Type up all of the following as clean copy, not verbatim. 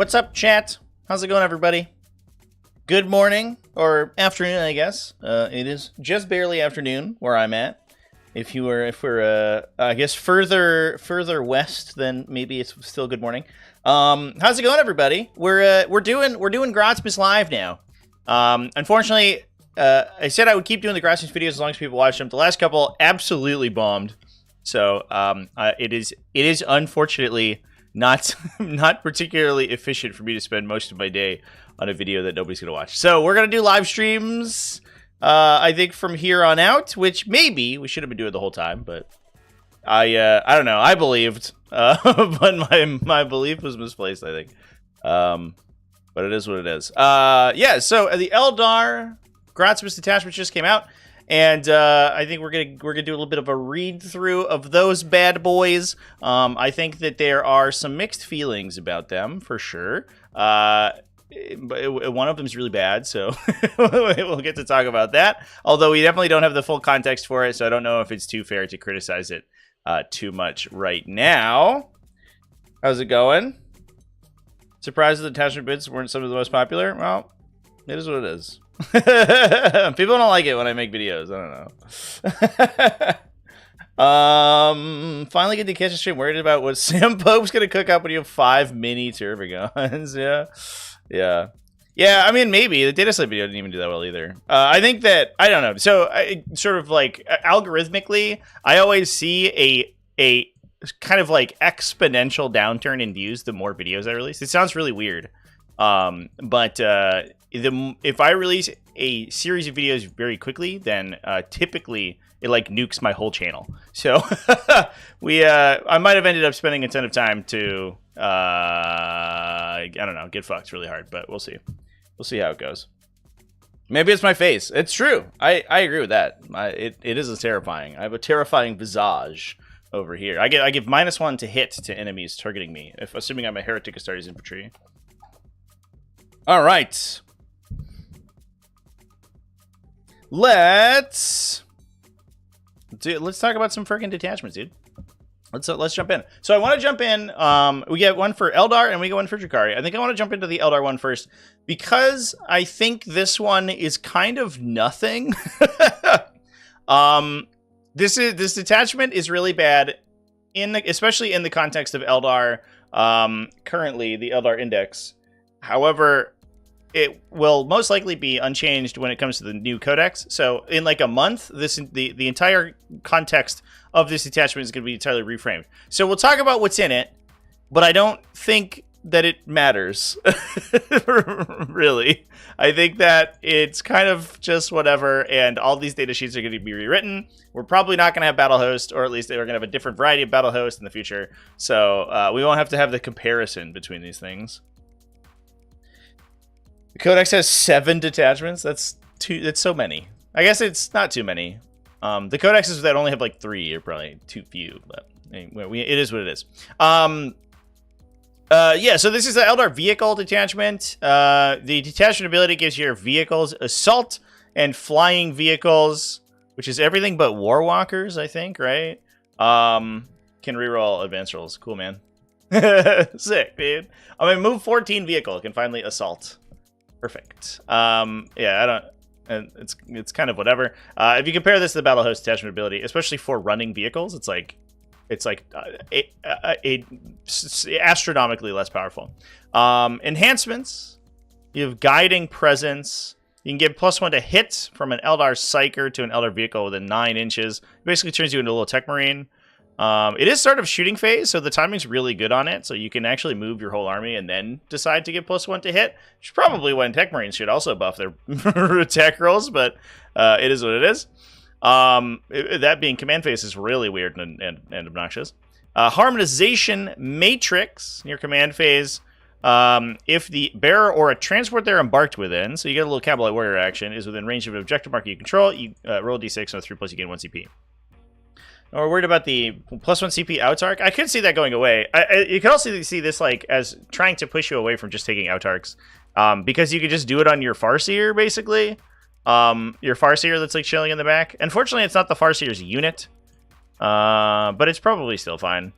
What's up, chat? How's it going, everybody? Good morning, or afternoon, I guess. It is just barely afternoon where I'm at. If we're I guess further west, then maybe it's still good morning. How's it going, everybody? We're doing Grotsmas live now. Unfortunately, I said I would keep doing the Grotsmas videos as long as people watch them. The last couple absolutely bombed, so it is unfortunately not particularly efficient for me to spend most of my day on a video that nobody's gonna watch. So we're gonna do live streams, I think, from here on out, which maybe we should have been doing the whole time, but I don't know. I believed, but my belief was misplaced, I think. But it is what it is. Yeah. So the Eldar Grotsmas detachments just came out. And I think we're gonna do a little bit of a read through of those bad boys. I think that there are some mixed feelings about them for sure. One of them is really bad, so we'll get to talk about that. Although we definitely don't have the full context for it, so I don't know if it's too fair to criticize it too much right now. How's it going? Surprised the detachment bids weren't some of the most popular? Well, it is what it is. People don't like it when I make videos. I don't know. Finally get to catch a stream. Worried about what Sam Pope's gonna cook up when you have 5 mini turbo guns. Yeah. I mean, maybe the data slate video didn't even do that well either. I think that I don't know. So I sort of like algorithmically, I always see a kind of like exponential downturn in views the more videos I release. It sounds really weird, but if I release a series of videos very quickly, then typically it like nukes my whole channel. So I might have ended up spending a ton of time to I don't know, get fucked really hard, but we'll see. We'll see how it goes. Maybe it's my face. It's true. I agree with that. It is terrifying. I have a terrifying visage over here. I give -1 to hit to enemies targeting me, if assuming I'm a heretic Astartes infantry. All right. Let's talk about some freaking detachments, dude. Let's jump in. So I want to jump in. We get one for Eldar and we get one for Drukhari. I think I want to jump into the Eldar one first because I think this one is kind of nothing. This detachment is really bad especially in the context of Eldar. Currently, the Eldar index. However, it will most likely be unchanged when it comes to the new codex. So in like a month, the entire context of this detachment is going to be entirely reframed. So we'll talk about what's in it, but I don't think that it matters. Really. I think that it's kind of just whatever, and all these data sheets are going to be rewritten. We're probably not going to have battle host, or at least they're going to have a different variety of battle host in the future. So we won't have to have the comparison between these things. The codex has 7 detachments. That's so many. I guess it's not too many. The codexes that only have like 3 are probably too few, but anyway, it is what it is. Yeah, so this is the Eldar vehicle detachment. The detachment ability gives your vehicles assault and flying vehicles, which is everything but war walkers, I think, right? Can reroll advanced rolls. Cool, man. Sick, dude. I mean, move 14 vehicle can finally assault. Perfect. Yeah, I don't. And it's kind of whatever. If you compare this to the battle host detachment ability, especially for running vehicles, it's like astronomically less powerful. Enhancements. You have guiding presence. You can get +1 to hit from an Eldar Psyker to an Eldar vehicle within 9 inches. It basically turns you into a little tech marine. It is sort of shooting phase, so the timing's really good on it. So you can actually move your whole army and then decide to get +1 to hit, which is probably when tech marines should also buff their attack rolls, but it is what it is. That being command phase is really weird and obnoxious. Harmonization matrix near command phase. If the bearer or a transport they're embarked within, so you get a little Cabalite warrior action, is within range of an objective marker you control, you roll a d6 and 3+, you gain 1 CP. Now we're worried about the +1 CP outarch. I could see that going away. You could also see this like as trying to push you away from just taking outarchs, because you could just do it on your Farseer, basically. Your Farseer that's like chilling in the back. Unfortunately, it's not the Farseer's unit, but it's probably still fine.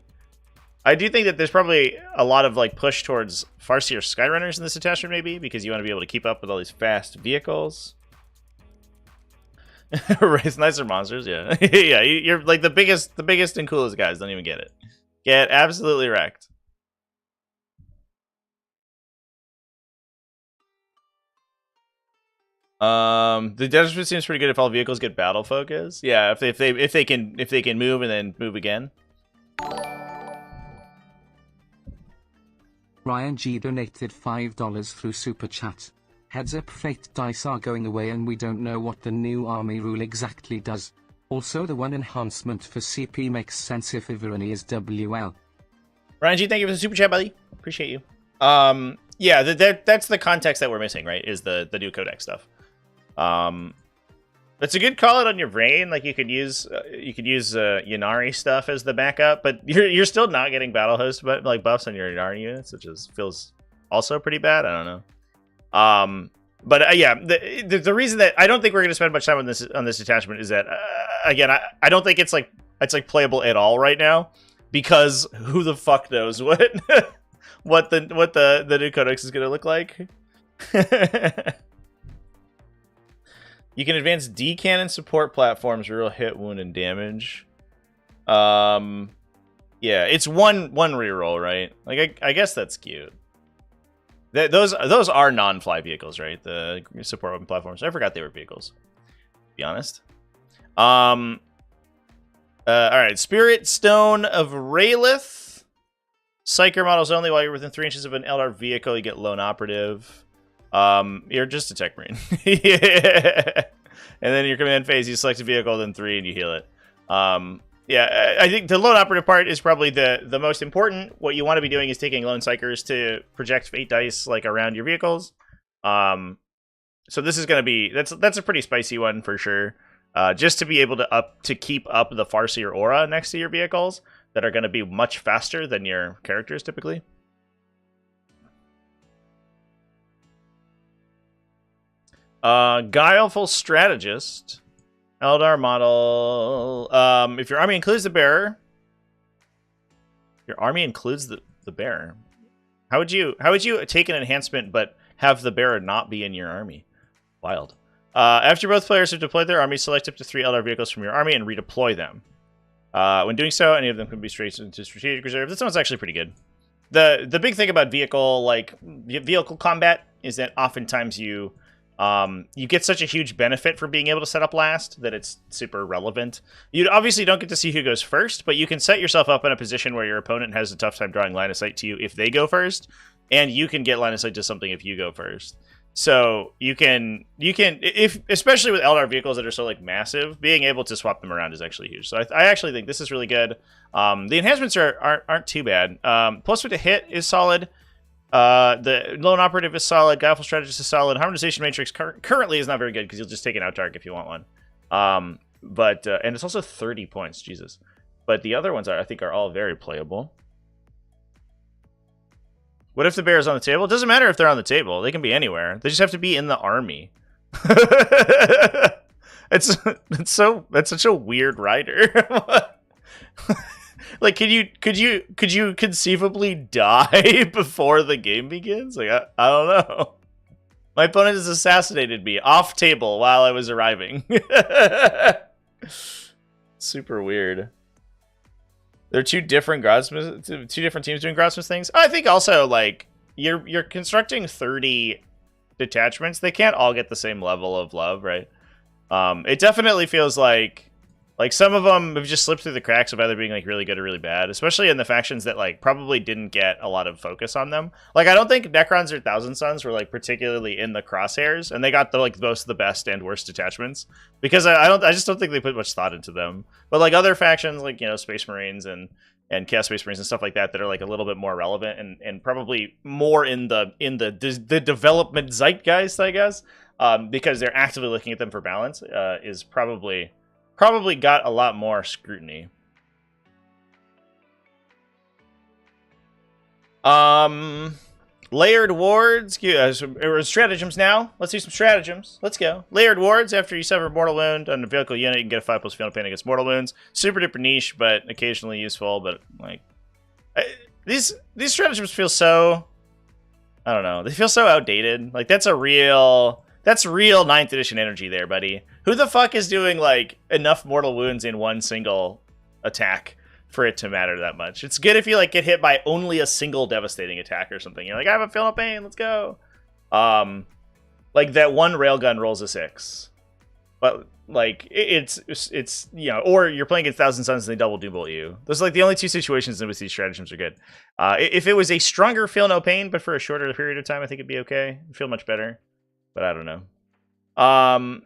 I do think that there's probably a lot of like push towards Farseer Skyrunners in this attachment, maybe because you want to be able to keep up with all these fast vehicles. Raise nicer monsters, yeah, yeah. You're like the biggest and coolest guys. Don't even get it. Get absolutely wrecked. The detachment seems pretty good if all vehicles get battle focus. Yeah, if they can move and then move again. Ryan G donated $5 through Super Chat. Heads up, fate dice are going away and we don't know what the new army rule exactly does. Also, the one enhancement for CP makes sense if Iverani is WL. Ryan G, thank you for the Super Chat, buddy. Appreciate you. Yeah, that's the context that we're missing, right? Is the new codex stuff. That's a good call out on your brain. Like you could use Ynnari stuff as the backup, but you're still not getting battle host but like buffs on your Ynnari units, which feels also pretty bad. I don't know. But yeah, the reason that I don't think we're going to spend much time on this attachment is that again, I don't think it's like playable at all right now, because who the fuck knows what what the new codex is going to look like. You can advance D-cannon support platforms, real hit, wound, and damage. Yeah, it's one reroll, right? Like I guess that's cute. Those are non-fly vehicles, right? The support weapon platforms. I forgot they were vehicles, to be honest. All right, Spirit Stone of Raylith. Psyker models only. While you're within 3 inches of an Eldar vehicle, you get lone operative. You're just a tech marine. Yeah. And then in your command phase, you select a vehicle, then 3, and you heal it. Yeah, I think the lone operative part is probably the most important. What you want to be doing is taking lone psychers to project fate dice like around your vehicles. So this is going to be that's a pretty spicy one for sure. Just to be able to keep up the Farseer aura next to your vehicles that are going to be much faster than your characters typically. Guileful Strategist. Eldar model. If your army includes the bearer, the bearer. How would you take an enhancement but have the bearer not be in your army? Wild. After both players have deployed their army, select up to 3 Eldar vehicles from your army and redeploy them. When doing so, any of them can be straight into strategic reserve. This one's actually pretty good. The big thing about vehicle combat is that oftentimes you get such a huge benefit for being able to set up last that it's super relevant. You obviously don't get to see who goes first, but you can set yourself up in a position where your opponent has a tough time drawing line of sight to you if they go first, and you can get line of sight to something if you go first. So you can especially with Eldar vehicles that are so like massive, being able to swap them around is actually huge. So I actually think this is really good. The enhancements aren't too bad. Plus with the hit is solid. The lone operative is solid. Guileful Strategist is solid. Harmonization Matrix currently is not very good because you'll just take an out target if you want one. And it's also 30 points, Jesus. But the other ones I think are all very playable. What if the bear is on the table? It doesn't matter if they're on the table. They can be anywhere. They just have to be in the army. That's such a weird rider. Like, could you conceivably die before the game begins? Like, I don't know. My opponent has assassinated me off table while I was arriving. Super weird. There are two different teams doing Grotsmas things. I think also like you're constructing 30 detachments. They can't all get the same level of love, right? It definitely feels like some of them have just slipped through the cracks of either being like really good or really bad, especially in the factions that like probably didn't get a lot of focus on them. Like I don't think Necrons or Thousand Sons were like particularly in the crosshairs, and they got the like most of the best and worst detachments because I just don't think they put much thought into them. But like other factions, like Space Marines and Chaos Space Marines and stuff like that are like a little bit more relevant and probably more in the development zeitgeist, I guess, because they're actively looking at them for balance, is probably got a lot more scrutiny. Layered wards. Stratagems now. Let's do some stratagems. Let's go. Layered wards. After you suffer mortal wound on a vehicle unit, you can get a 5+ field pain against mortal wounds. Super duper niche, but occasionally useful. But like, These stratagems feel so, I don't know, they feel so outdated. Like that's real 9th edition energy there, buddy. Who the fuck is doing like enough mortal wounds in one single attack for it to matter that much? It's good if you like get hit by only a single devastating attack or something. You're like, I have a feel no pain, let's go. Like that one railgun rolls a 6. But like it's you know, or you're playing against Thousand Suns and they double doom bolt you. Those are like the only 2 situations in which these stratagems are good. If it was a stronger feel no pain, but for a shorter period of time, I think it'd be okay. It'd feel much better. But I don't know.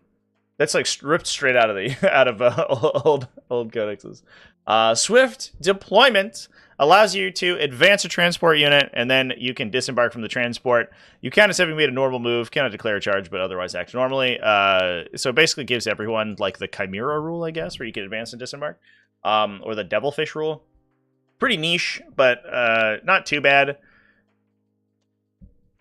That's like ripped straight out of the old codexes. Swift deployment allows you to advance a transport unit, and then you can disembark from the transport. You count as having made a normal move, cannot declare a charge, but otherwise act normally. So it basically gives everyone like the Chimera rule, I guess, where you can advance and disembark, or the Devilfish rule. Pretty niche, but not too bad.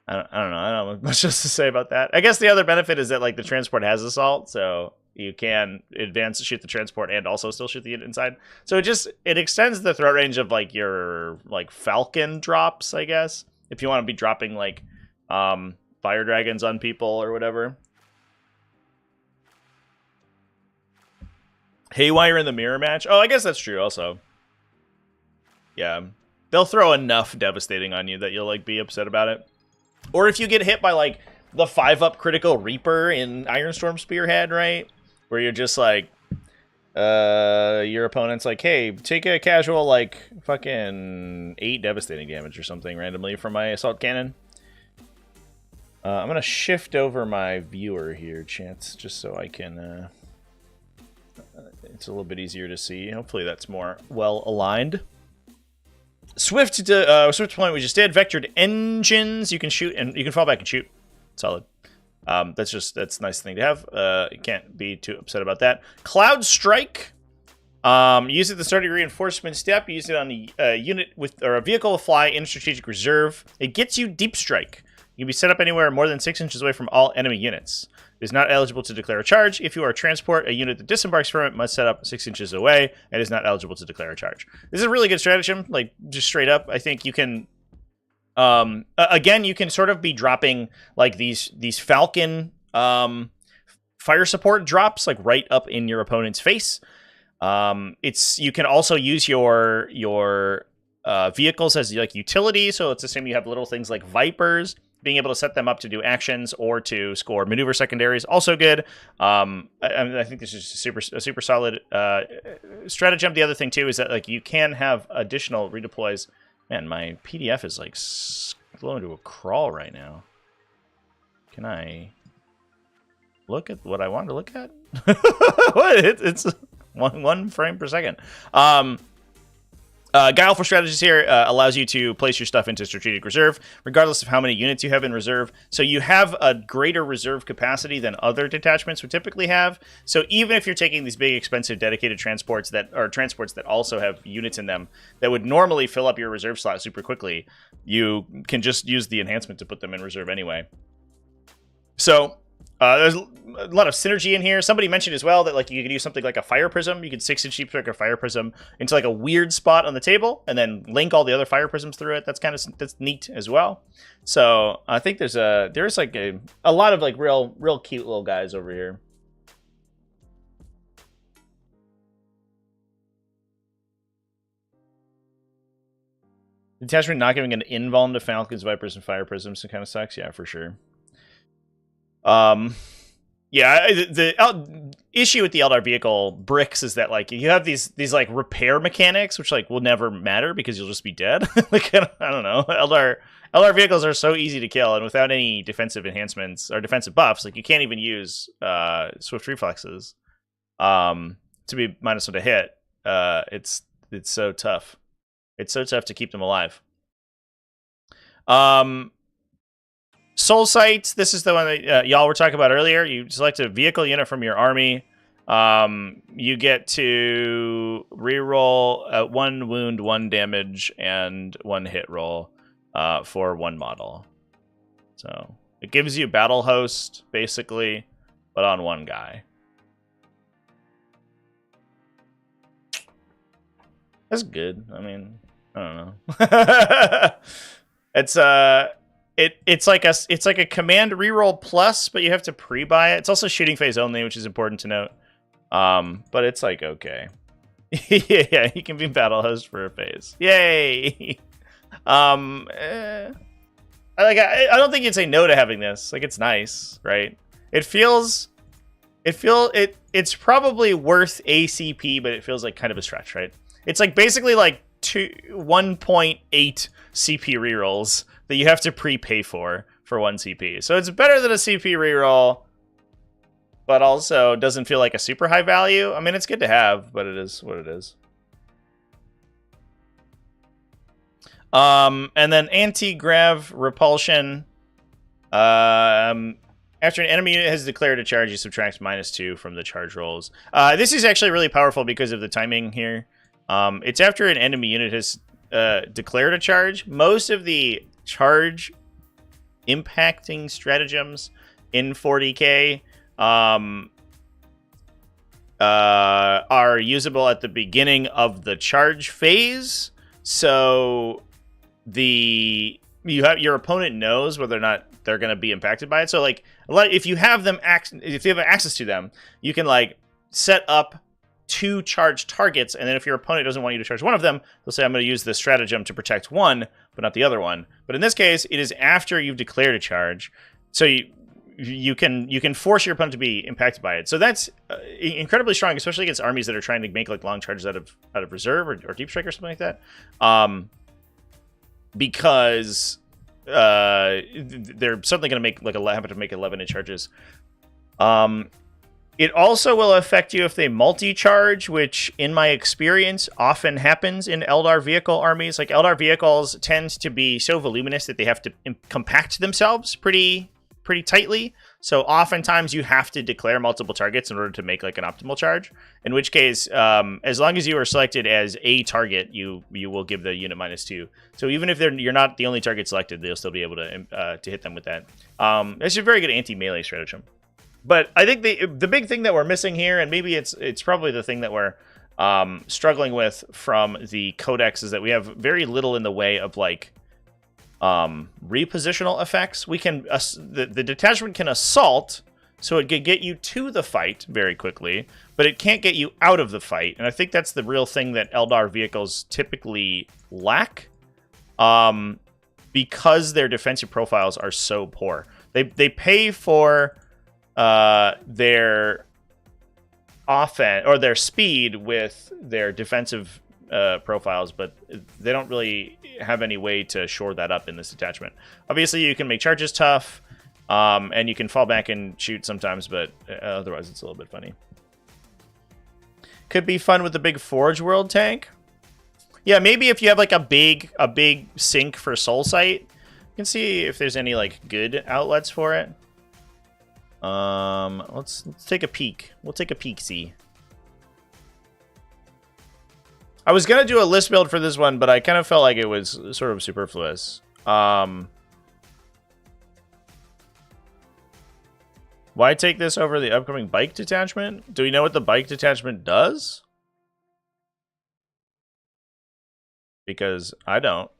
I don't know. I don't know much else to say about that. I guess the other benefit is that like the transport has assault, so you can advance, shoot the transport, and also still shoot the unit inside. So it extends the threat range of like your like Falcon drops, I guess, if you want to be dropping like fire dragons on people or whatever. Haywire in the mirror match. Oh, I guess that's true. Also, yeah, they'll throw enough devastating on you that you'll like be upset about it. Or if you get hit by, like, the 5-up critical Reaper in Ironstorm Spearhead, right? Where you're just, like, your opponent's like, hey, take a casual, like, fucking 8 devastating damage or something randomly from my Assault Cannon. I'm going to shift over my viewer here, Chance, just so I can... it's a little bit easier to see. Hopefully that's more well-aligned. Swift deployment we just did. Vectored engines. You can shoot and you can fall back and shoot. Solid. That's a nice thing to have. You can't be too upset about that. Cloud Strike. Use it at the starting reinforcement step. Use it on a unit with or a vehicle with fly in strategic reserve. It gets you deep strike. You can be set up anywhere more than 6 inches away from all enemy units. It is not eligible to declare a charge. If you are a transport, a unit that disembarks from it must set up 6 inches away and is not eligible to declare a charge. This is a really good stratagem, like just straight up. I think you can, again, you can sort of be dropping like these Falcon fire support drops like right up in your opponent's face. You can also use your vehicles as like utility. So it's the same. You have little things like Vipers. Being able to set them up to do actions or to score maneuver secondaries, also good. I think this is a super solid stratagem. The other thing too is that like you can have additional redeploys. Man, my PDF is like slow into a crawl right now. Can I look at what I want to look at? What? It's one frame per second. Guileful Strategies here allows you to place your stuff into strategic reserve, regardless of how many units you have in reserve. So you have a greater reserve capacity than other detachments would typically have. So even if you're taking these big, expensive, dedicated transports that also have units in them that would normally fill up your reserve slot super quickly, you can just use the enhancement to put them in reserve anyway. So there's a lot of synergy in here. Somebody mentioned as well that like you could use something like a fire prism. You could 6-inch deep strike a fire prism into like a weird spot on the table, and then link all the other fire prisms through it. That's neat as well. So I think there's like a lot of like real cute little guys over here. Detachment not giving an invuln to Falcons, Vipers, and Fire Prisms kind of sucks. Yeah, for sure. Yeah, the issue with the Eldar vehicle bricks is that like you have these like repair mechanics, which like will never matter because you'll just be dead. Like I don't know, Eldar vehicles are so easy to kill, and without any defensive enhancements or defensive buffs, like you can't even use swift reflexes to be -1 to hit. It's so tough. It's so tough to keep them alive. Soul Sight, this is the one that y'all were talking about earlier. You select a vehicle unit from your army. You get to reroll 1 wound, 1 damage, and 1 hit roll for 1 model. So it gives you Battle Host, basically, but on 1 guy. That's good. I mean, I don't know. It's like a command reroll plus, but you have to pre-buy it. It's also shooting phase only, which is important to note. But it's like okay. Yeah, you can be battle host for a phase. Yay! I don't think you'd say no to having this. Like, it's nice, right? It's probably worth ACP, but it feels like kind of a stretch, right? It's like basically like 1.8 CP rerolls that you have to prepay for 1 CP. So it's better than a CP reroll, but also doesn't feel like a super high value. I mean, it's good to have, but it is what it is. And then anti-grav repulsion. After an enemy unit has declared a charge, you subtract -2 from the charge rolls. This is actually really powerful because of the timing here. It's after an enemy unit has declared a charge. Most of the charge impacting stratagems in 40k are usable at the beginning of the charge phase. So your opponent knows whether or not they're going to be impacted by it. So like if you have access to them, you can like set up 2 charge targets, and then if your opponent doesn't want you to charge one of them, they'll say, I'm going to use the stratagem to protect one, but not the other one. But in this case, it is after you've declared a charge, so you can force your opponent to be impacted by it. So that's incredibly strong, especially against armies that are trying to make like long charges out of reserve or deep strike or something like that. Because they're suddenly going to make like happen to make 11-inch charges. It also will affect you if they multi-charge, which in my experience often happens in Eldar vehicle armies. Like Eldar vehicles tend to be so voluminous that they have to compact themselves pretty tightly. So oftentimes you have to declare multiple targets in order to make like an optimal charge. In which case, as long as you are selected as a target, you will give the unit -2. So even if you're not the only target selected, they'll still be able to hit them with that. It's a very good anti-melee stratagem. But I think the big thing that we're missing here, and maybe it's probably the thing that we're struggling with from the codex, is that we have very little in the way of like repositional effects. We can the detachment can assault, so it can get you to the fight very quickly, but it can't get you out of the fight. And I think that's the real thing that Eldar vehicles typically lack, because their defensive profiles are so poor. They pay for their offense or their speed with their defensive profiles, but they don't really have any way to shore that up in this detachment. Obviously, you can make charges tough, and you can fall back and shoot sometimes, but otherwise it's a little bit funny. Could be fun with the big Forge World tank. Yeah, maybe if you have like a big sink for Soul Sight, you can see if there's any like good outlets for it. Let's take a peek. We'll take a peek-see. I was gonna do a list build for this one, but I kind of felt like it was sort of superfluous. Why take this over the upcoming bike detachment? Do we know what the bike detachment does? Because I don't.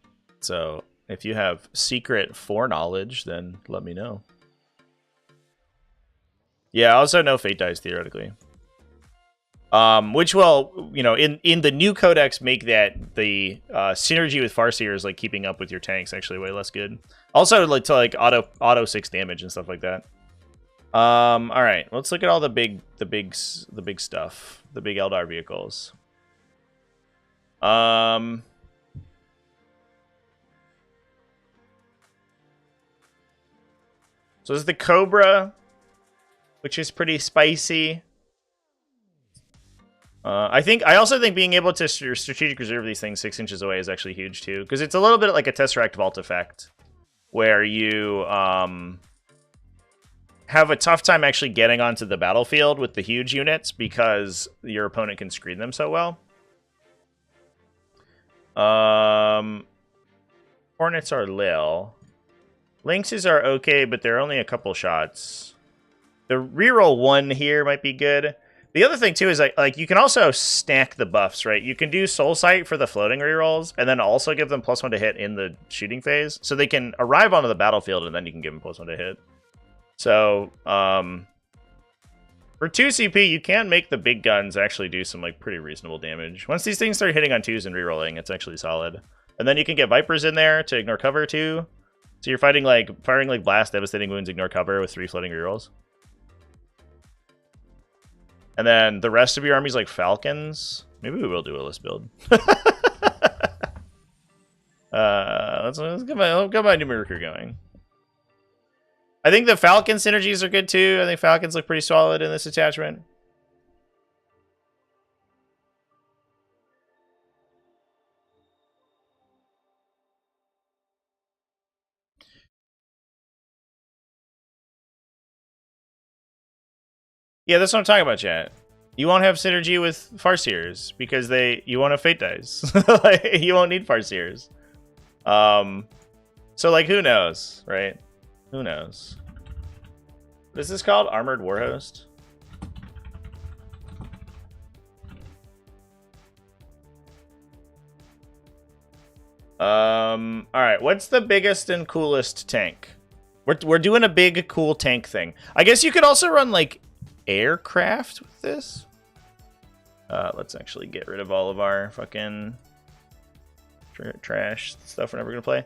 So if you have secret foreknowledge, then let me know. Yeah, also no fate dice theoretically. Which will, you know, in the new codex make that the synergy with Farseers, like keeping up with your tanks, actually way less good. Also, like to like auto 6 damage and stuff like that. All right, let's look at all the big stuff, the big Eldar vehicles. So this is the Cobra, which is pretty spicy. I also think being able to strategic reserve these things 6 inches away is actually huge too, because it's a little bit like a Tesseract Vault effect, where you have a tough time actually getting onto the battlefield with the huge units because your opponent can screen them so well. Hornets are Lil. Lynxes are okay, but they're only a couple shots. The reroll 1 here might be good. The other thing too is like you can also stack the buffs, right? You can do Soul Sight for the floating rerolls, and then also give them +1 to hit in the shooting phase, so they can arrive onto the battlefield, and then you can give them +1 to hit. So for 2 CP, you can make the big guns actually do some like pretty reasonable damage. Once these things start hitting on 2s and rerolling, it's actually solid. And then you can get Vipers in there to ignore cover too. So you're firing like Blast, Devastating Wounds, ignore cover with 3 floating rerolls. And then the rest of your army's like Falcons. Maybe we will do a list build. Let's get my new Mercury going. I think the Falcon synergies are good too. I think Falcons look pretty solid in this attachment. Yeah, that's what I'm talking about, chat. You won't have synergy with Farseers because you won't have Fate dice. Like, you won't need Farseers. So like, who knows, right? Who knows? What is this called? Armored Warhost? Alright, what's the biggest and coolest tank? We're doing a big, cool tank thing. I guess you could also run, like, aircraft with this. Let's actually get rid of all of our fucking trash stuff we're never gonna play.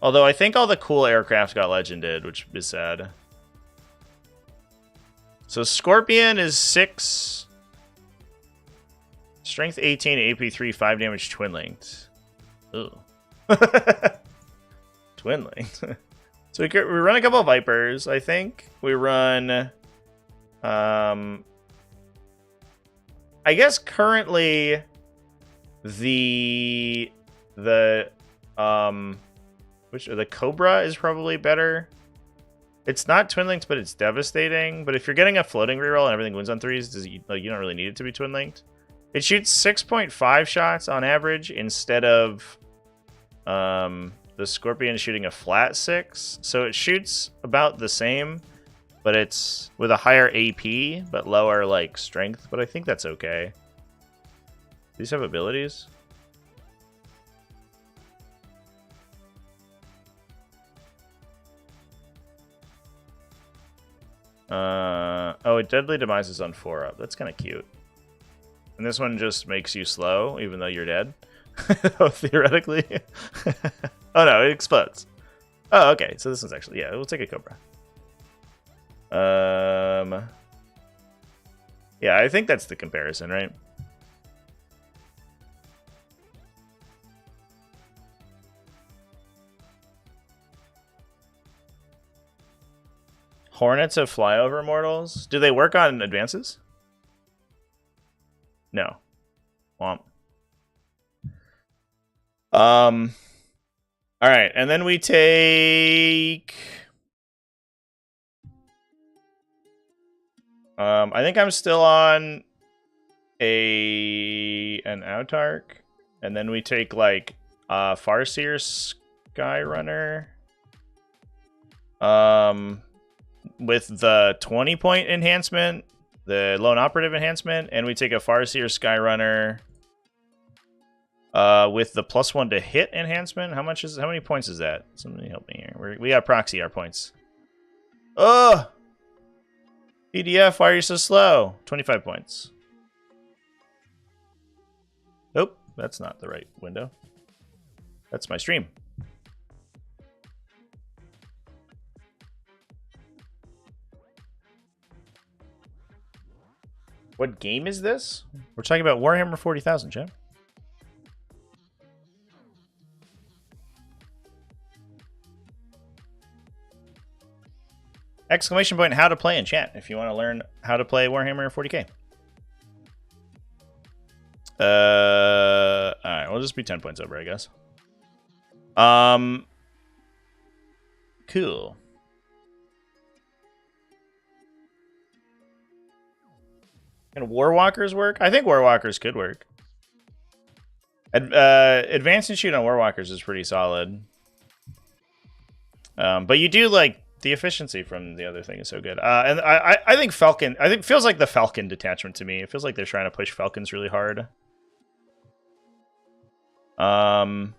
Although I think all the cool aircraft got legended, which is sad. So Scorpion is 6. Strength 18, AP 3, 5 damage, twin linked. Ooh. Twin linked. So we run a couple of Vipers, I think. We run... I guess currently the Cobra is probably better. It's not twin linked, but it's devastating. But if you're getting a floating reroll and everything wins on 3s, you don't really need it to be twin linked. It shoots 6.5 shots on average instead of the Scorpion shooting a flat 6. So it shoots about the same, but it's with a higher AP, but lower like strength. But I think that's okay. These have abilities. Oh, it deadly demises on 4-up. That's kind of cute. And this one just makes you slow, even though you're dead. Theoretically. Oh no, it explodes. Oh, okay. So this one's actually, yeah, we'll take a Cobra. Yeah, I think that's the comparison, right? Hornets have flyover mortals. Do they work on advances? No. Womp. All right, and then we take... I think I'm still on an Autarch, and then we take like Farseer Skyrunner. With the 20-point enhancement, the Lone Operative enhancement, and we take a Farseer Skyrunner with the +1 to hit enhancement. How many points is that? Somebody help me here. We got proxy our points. Oh! PDF, why are you so slow? 25 points. Nope, that's not the right window. That's my stream. What game is this? We're talking about Warhammer 40,000, chat. Exclamation point, how to play in chat if you want to learn how to play Warhammer 40k. Alright, we'll just be 10 points over, I guess. Cool. Can Warwalkers work? I think Warwalkers could work. Advance and shoot on Warwalkers is pretty solid. But you do, like, the efficiency from the other thing is so good. And I think Falcon. I think it feels like the Falcon detachment to me. It feels like they're trying to push Falcons really hard. What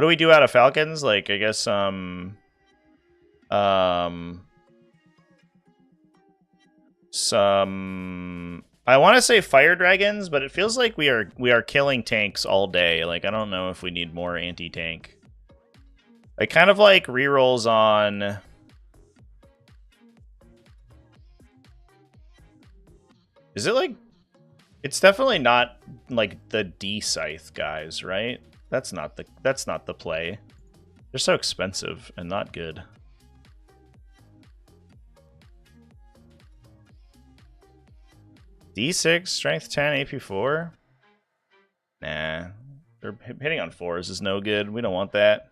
do we do out of Falcons? Like, I guess some I want to say fire dragons, but it feels like we are killing tanks all day. Like, I don't know if we need more anti-tank. I kind of like rerolls on. Is it like? It's definitely not like the D scythe guys, right? That's not the play. They're so expensive and not good. D6, strength 10, AP 4. Nah, they're hitting on 4s is no good. We don't want that.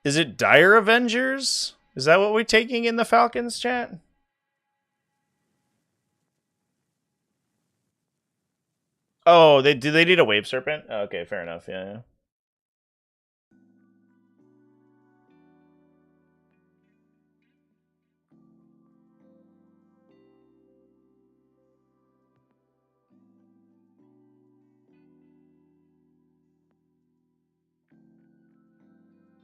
Is it Dire Avengers? Is that what we're taking in the Falcons, chat? Oh, do they need a Wave Serpent? Oh, okay, fair enough. Yeah.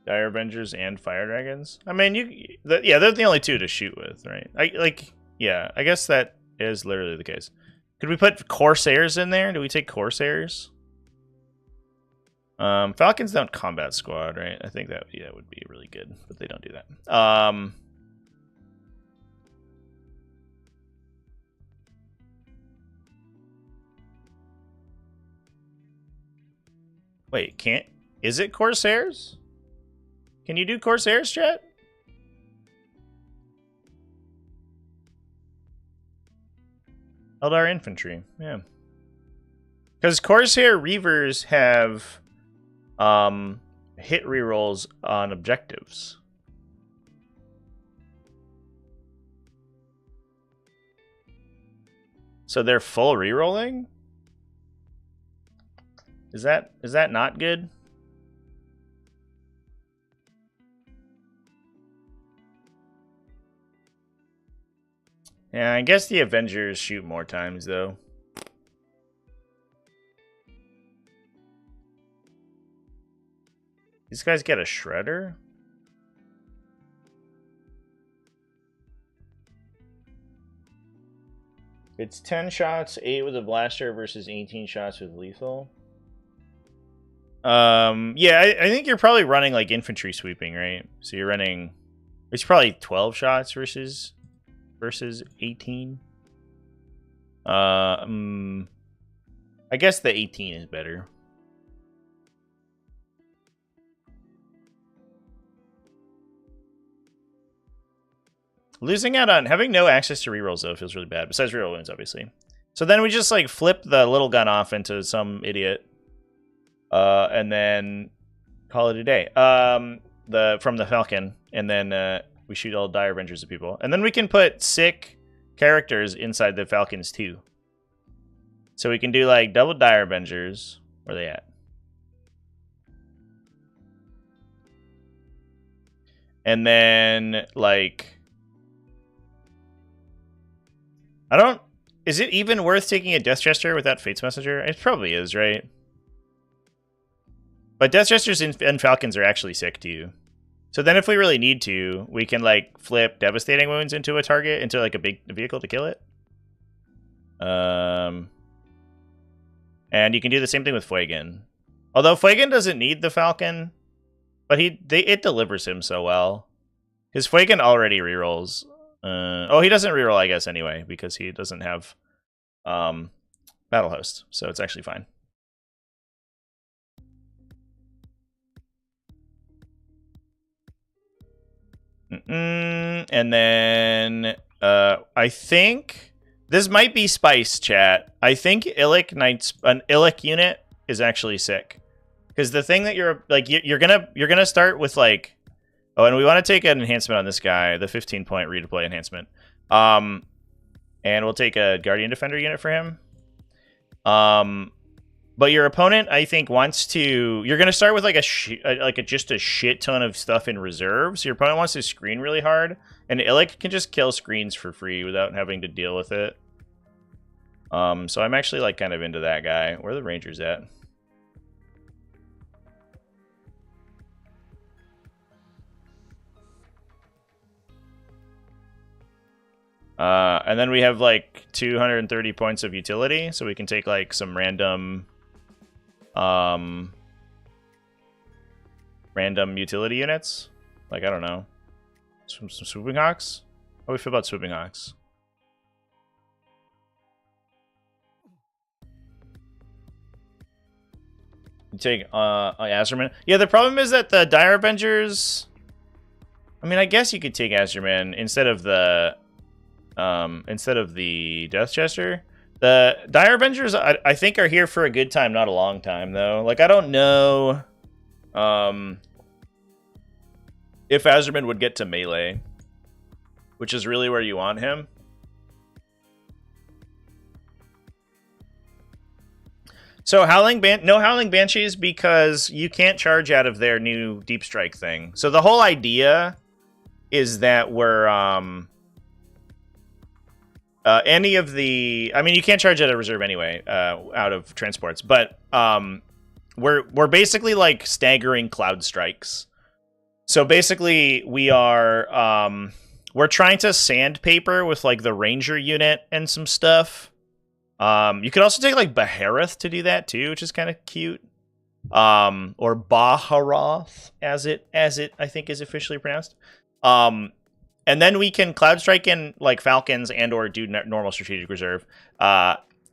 Dire Avengers and Fire Dragons. I mean, yeah, they're the only two to shoot with, right? I guess that is literally the case. Could we put Corsairs in there? Do we take Corsairs? Falcons don't combat squad, right? I think that would be really good, but they don't do that. Wait, is it Corsairs? Can you do Corsairs, chat? Eldar infantry, yeah. Because Corsair Reavers have hit rerolls on objectives. So they're full rerolling? Is that not good? Yeah, I guess the Avengers shoot more times, though. These guys get a Shredder? It's 10 shots, 8 with a blaster versus 18 shots with lethal. Yeah, I think you're probably running, like, infantry sweeping, right? So you're running... It's probably 12 shots versus 18. I guess the 18 is better. Losing out on having no access to rerolls though feels really bad. Besides reroll wounds, obviously. So then we just like flip the little gun off into some idiot, and then call it a day. From the Falcon, and then we shoot all Dire Avengers at people. And then we can put sick characters inside the Falcons, too. So we can do, like, double Dire Avengers. Where are they at? And then, like... Is it even worth taking a Death Jester without Fate's Messenger? It probably is, right? But Death Jesters and Falcons are actually sick, too. So then if we really need to, we can, like, flip Devastating Wounds into a target, into, like, a big vehicle to kill it. And you can do the same thing with Fuegan. Although Fuegan doesn't need the Falcon, but it delivers him so well. His Fuegan already rerolls. He doesn't reroll, I guess, anyway, because he doesn't have Battle Host, so it's actually fine. And then I think this might be Spice, chat. I think an Illic unit is actually sick, because the thing that you're like you're gonna start with like, oh, and we want to take an enhancement on this guy, the 15-point redeploy enhancement. And we'll take a Guardian Defender unit for him. But your opponent, I think, wants to. You're going to start with like just a shit ton of stuff in reserve. So your opponent wants to screen really hard, and Illic can just kill screens for free without having to deal with it. So I'm actually like kind of into that guy. Where are the Rangers at? And then we have like 230 points of utility, so we can take like some random utility units. Like, I don't know. Some Swooping Hawks? How do we feel about Swooping Hawks? You take Azerman. Yeah, the problem is that the Dire Avengers. I mean, I guess you could take Azerman instead of the Death Chester. The Dire Avengers, I think, are here for a good time, not a long time, though. Like, I don't know if Azerman would get to melee, which is really where you want him. So no Howling Banshees because you can't charge out of their new Deep Strike thing. So the whole idea is that we're any of the, I mean, you can't charge out of reserve anyway, out of transports, but we're basically like staggering Cloud Strikes. So basically we are we're trying to sandpaper with like the Ranger unit and some stuff. You could also take like Beheroth to do that too, which is kind of cute. Or Baharoth, as it I think is officially pronounced. And then we can Cloud Strike in like Falcons and or do normal strategic reserve.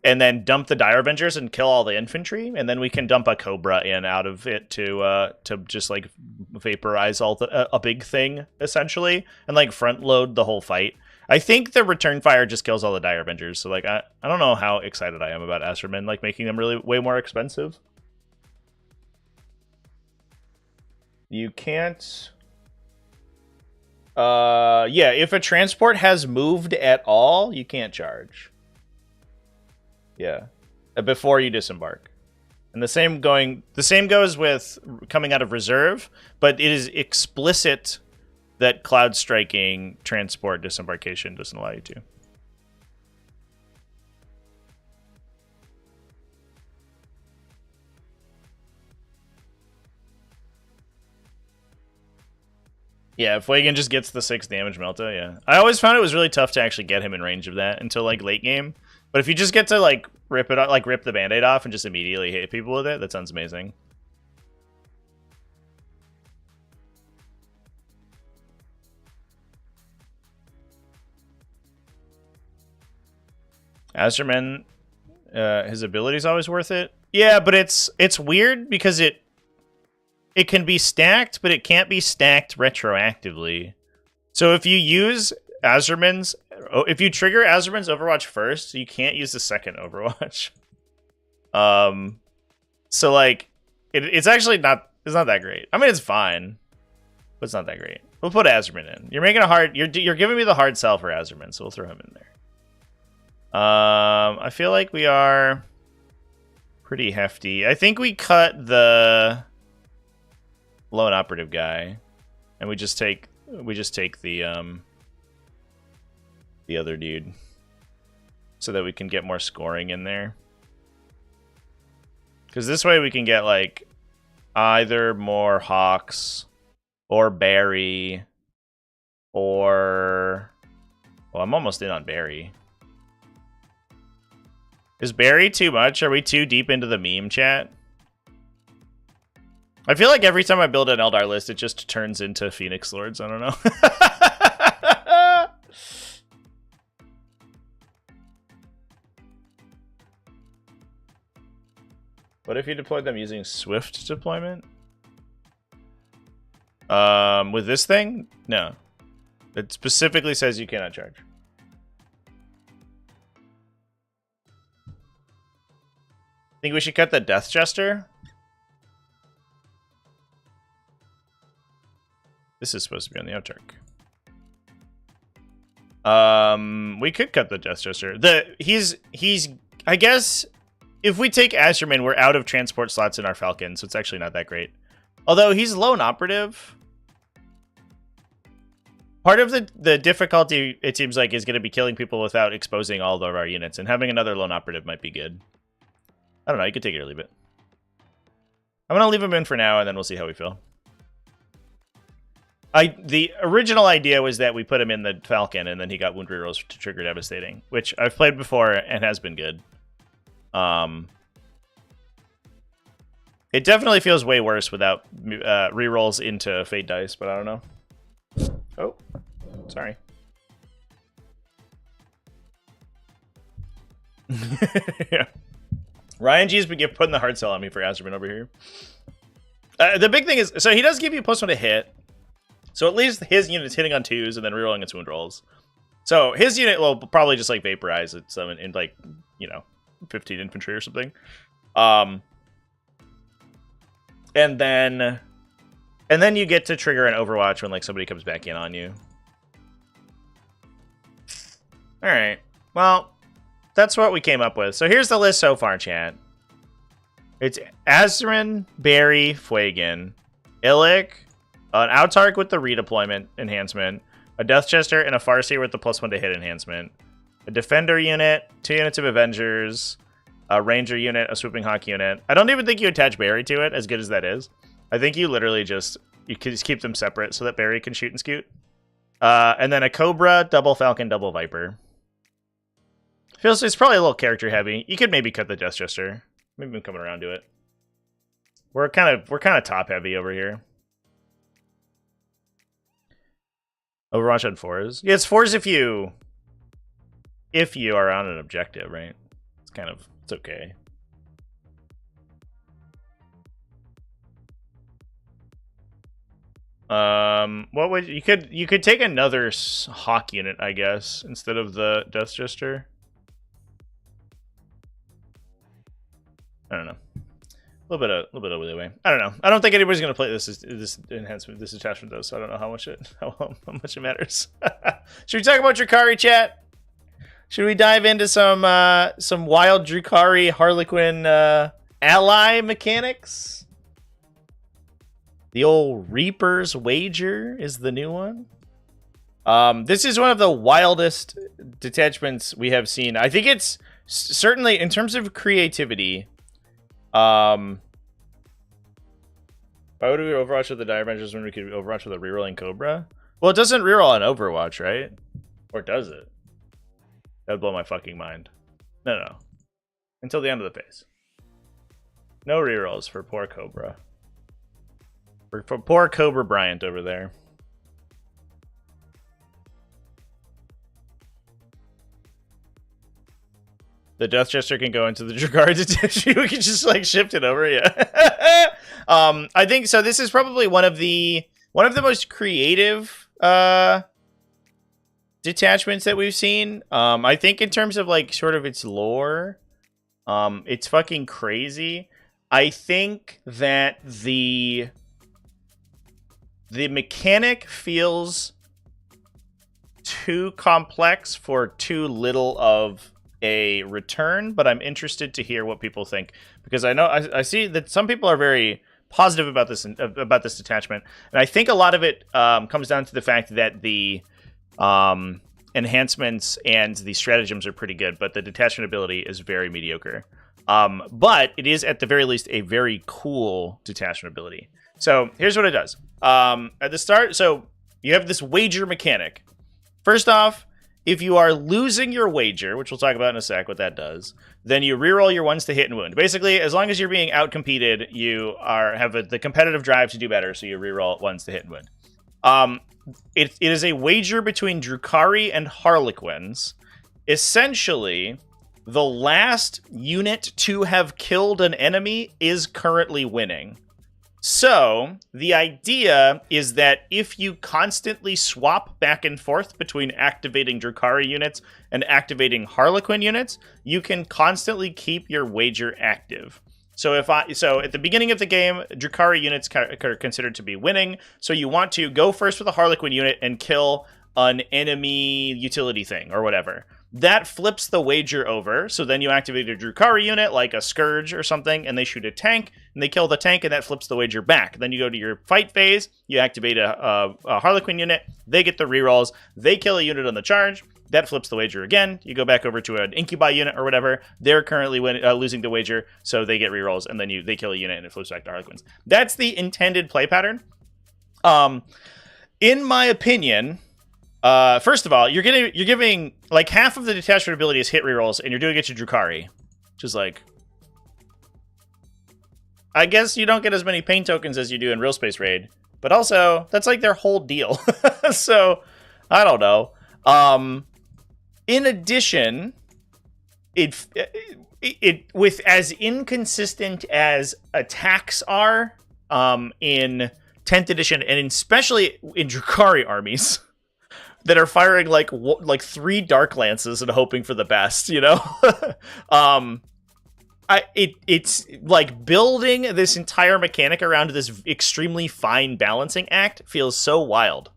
And then dump the Dire Avengers and kill all the infantry, and then we can dump a Cobra in out of it to just like vaporize a big thing essentially, and like front load the whole fight. I think the return fire just kills all the Dire Avengers. So like I don't know how excited I am about Azerman, like making them really way more expensive. You can't. Yeah, if a transport has moved at all, you can't charge. Yeah, before you disembark. And the same goes with coming out of reserve, but it is explicit that Cloud Striking transport disembarkation doesn't allow you to. Yeah, if Wagan just gets the 6 damage Melta, yeah. I always found it was really tough to actually get him in range of that until like late game. But if you just get to like rip the band-aid off and just immediately hit people with it, that sounds amazing. Azerman, his ability's always worth it. Yeah, but it's weird because it can be stacked, but it can't be stacked retroactively. So if you use Azerman's, if you trigger Azerman's Overwatch first, you can't use the second Overwatch. So like, it's actually not that great. I mean, it's fine, but it's not that great. We'll put Azerman in. You're making a hard. You're giving me the hard sell for Azerman, so we'll throw him in there. I feel like we are pretty hefty. I think we cut the lone operative guy, and we just take the other dude, so that we can get more scoring in there. Because this way we can get like either more Hawks or Barry, or well, I'm almost in on Barry. Is Barry too much? Are we too deep into the meme chat? I feel like every time I build an Eldar list, it just turns into Phoenix Lords. I don't know. What if you deployed them using Swift deployment? With this thing? No. It specifically says you cannot charge. Think we should cut the Death Jester? This is supposed to be on the Autarch. We could cut the Death Jester. He's I guess if we take Asterman, we're out of transport slots in our Falcon, so it's actually not that great. Although he's lone operative. Part of the difficulty, it seems like, is going to be killing people without exposing all of our units, and having another lone operative might be good. I don't know, you could take it or leave it. I'm going to leave him in for now, and then we'll see how we feel. The original idea was that we put him in the Falcon, and then he got wound rerolls to trigger Devastating, which I've played before and has been good. It definitely feels way worse without rerolls into Fate dice, but I don't know. Oh, sorry. Yeah. Ryan G's been putting the hard sell on me for Asterman over here. The big thing is, so he does give you +1 to hit. So at least his unit's hitting on 2s and then rerolling its wound rolls. So his unit will probably just like vaporize it in like, 15 infantry or something. And then you get to trigger an Overwatch when like somebody comes back in on you. All right. Well, that's what we came up with. So here's the list so far, chat. It's Azerin, Barry, Fuegan, Illic, an Autarch with the redeployment enhancement, a Deathchester, and a Farseer with the +1 to hit enhancement, a Defender unit, 2 units of Avengers, a Ranger unit, a Swooping Hawk unit. I don't even think you attach Barry to it, as good as that is. I think you literally you can just keep them separate so that Barry can shoot and scoot. And then a Cobra, double Falcon, double Viper. Feels it's probably a little character heavy. You could maybe cut the Deathchester. Maybe I'm coming around to it. We're kind of top heavy over here. Overwatch on 4s. Yeah, it's 4s if you are on an objective, right? It's okay. What would you could take another Hawk unit, I guess, instead of the Deathchester. I don't know. A little bit of leeway. I don't know. I don't think anybody's gonna play this enhancement, this attachment though, so I don't know how much it matters. Should we talk about Drukhari, chat? Should we dive into some wild Drukhari Harlequin ally mechanics? The old Reaper's Wager is the new one. This is one of the wildest detachments we have seen. I think it's certainly, in terms of creativity, why would we Overwatch with the Dire Avengers when we could Overwatch with a rerolling Cobra? Well, it doesn't reroll on Overwatch, right? Or does it? That would blow my fucking mind. No. Until the end of the phase. No rerolls for poor Cobra. For poor Cobra Bryant over there. The Deathchester can go into the Drukhari detection. We can just like shift it over, yeah. I think so. This is probably one of the most creative detachments that we've seen. I think in terms of like sort of its lore, it's fucking crazy. I think that the mechanic feels too complex for too little of a return, but I'm interested to hear what people think, because I know I see that some people are very positive about this detachment, and I think a lot of it comes down to the fact that the enhancements and the stratagems are pretty good, but the detachment ability is very mediocre. But it is at the very least a very cool detachment ability. So here's what it does. At the start, so you have this wager mechanic. First off, if you are losing your wager, which we'll talk about in a sec what that does, then you reroll your 1s to hit and wound. Basically, as long as you're being outcompeted, you have the competitive drive to do better, so you reroll 1s to hit and wound. It is a wager between Drukhari and Harlequins. Essentially, the last unit to have killed an enemy is currently winning. So, the idea is that if you constantly swap back and forth between activating Drukhari units and activating Harlequin units, you can constantly keep your wager active. So at the beginning of the game, Drukhari units are considered to be winning, so you want to go first with a Harlequin unit and kill an enemy utility thing or whatever. That flips the wager over, so then you activate a Drukhari unit, like a Scourge or something, and they shoot a tank, and they kill the tank, and that flips the wager back. Then you go to your fight phase, you activate a Harlequin unit, they get the rerolls, they kill a unit on the charge, that flips the wager again, you go back over to an Incubi unit or whatever, they're currently losing the wager, so they get rerolls, and then they kill a unit, and it flips back to Harlequins. That's the intended play pattern. In my opinion... first of all, you're giving like half of the detachment ability is hit rerolls, and you're doing it to Drukhari, which is like, I guess you don't get as many pain tokens as you do in Real Space Raid, but also that's like their whole deal. So I don't know. In addition, it with as inconsistent as attacks are in 10th edition, and especially in Drukhari armies. That are firing like 3 Dark Lances and hoping for the best, you know? It's like building this entire mechanic around this extremely fine balancing act feels so wild.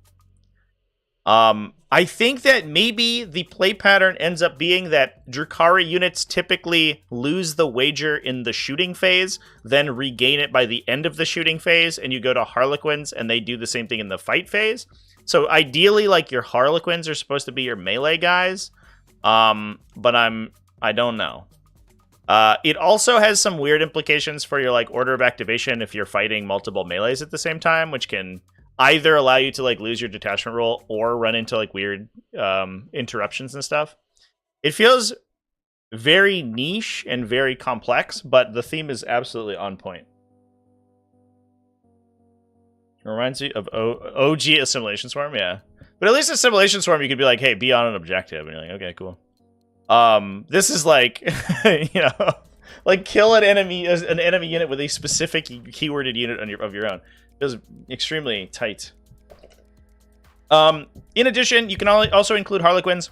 I think that maybe the play pattern ends up being that Drukhari units typically lose the wager in the shooting phase, then regain it by the end of the shooting phase, and you go to Harlequins and they do the same thing in the fight phase. So ideally, like, your Harlequins are supposed to be your melee guys, but I don't know. It also has some weird implications for your like order of activation if you're fighting multiple melees at the same time, which can either allow you to like lose your detachment roll or run into like weird interruptions and stuff. It feels very niche and very complex, but the theme is absolutely on point. It reminds you of OG Assimilation Swarm, yeah. But at least Assimilation Swarm, you could be like, hey, be on an objective. And you're like, okay, cool. This is like, you know, like kill an enemy unit with a specific keyworded unit of your own. It was extremely tight. In addition, you can also include Harlequins.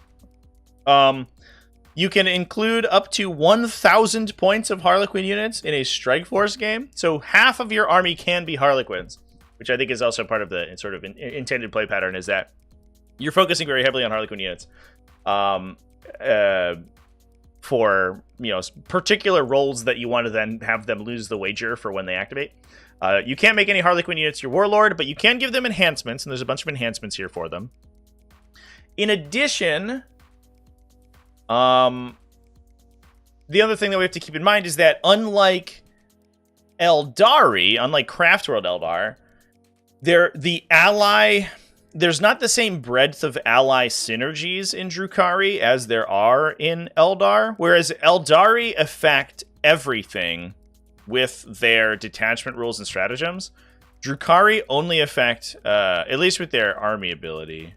You can include up to 1,000 points of Harlequin units in a Strike Force game. So half of your army can be Harlequins, which I think is also part of the sort of intended play pattern, is that you're focusing very heavily on Harlequin units for, you know, particular roles that you want to then have them lose the wager for when they activate. You can't make any Harlequin units your Warlord, but you can give them enhancements, and there's a bunch of enhancements here for them. In addition, the other thing that we have to keep in mind is that unlike Aeldari, unlike Craftworld Eldar, there's not the same breadth of ally synergies in Drukhari as there are in Eldar, whereas Aeldari affect everything with their detachment rules and stratagems. Drukhari only affect, at least with their army ability.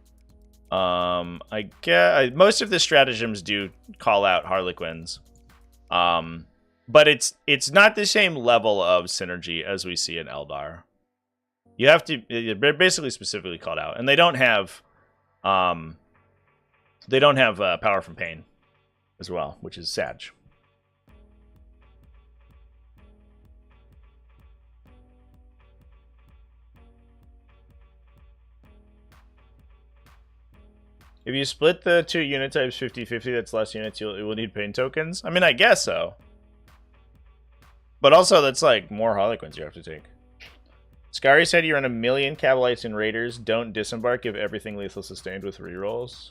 I guess most of the stratagems do call out Harlequins, but it's not the same level of synergy as we see in Eldar. You have to, they're basically specifically called out, and they don't have power from pain as well, which is sad. If you split the two unit types 50-50, that's less units, it will need pain tokens. I mean, I guess so. But also, that's like more Harlequins you have to take. Skari said you're on 1,000,000 Cabalites and Raiders. Don't disembark, give everything lethal sustained with rerolls.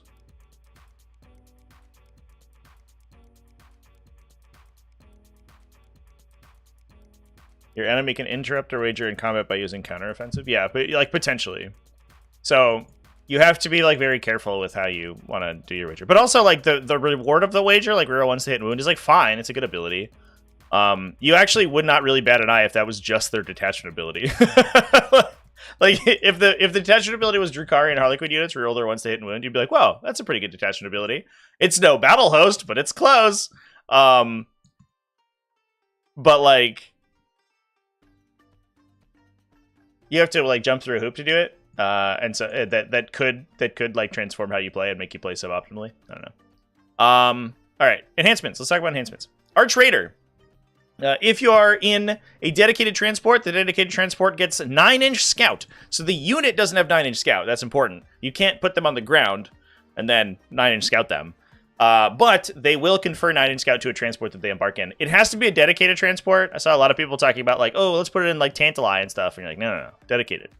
Your enemy can interrupt a wager in combat by using counteroffensive. Yeah, but like potentially. So you have to be like very careful with how you want to do your wager. But also like the reward of the wager, like reroll 1 to hit and wound, is like fine. It's a good ability. You actually would not really bat an eye if that was just their detachment ability. Like if the detachment ability was Drukhari and Harlequin units, reroll their 1 to hit and wound, you'd be like, whoa, that's a pretty good detachment ability. It's no battle host, but it's close. But like you have to like jump through a hoop to do it. And so that could like transform how you play and make you play suboptimally. I don't know. All right, enhancements. Let's talk about enhancements. Arch Raider. If you are in a dedicated transport, the dedicated transport gets 9-inch scout. So the unit doesn't have 9-inch scout. That's important. You can't put them on the ground and then 9-inch scout them. But they will confer Night and Scout to a transport that they embark in. It has to be a dedicated transport. I saw a lot of people talking about like, oh, let's put it in like Tantalai and stuff. And you're like, no, dedicated.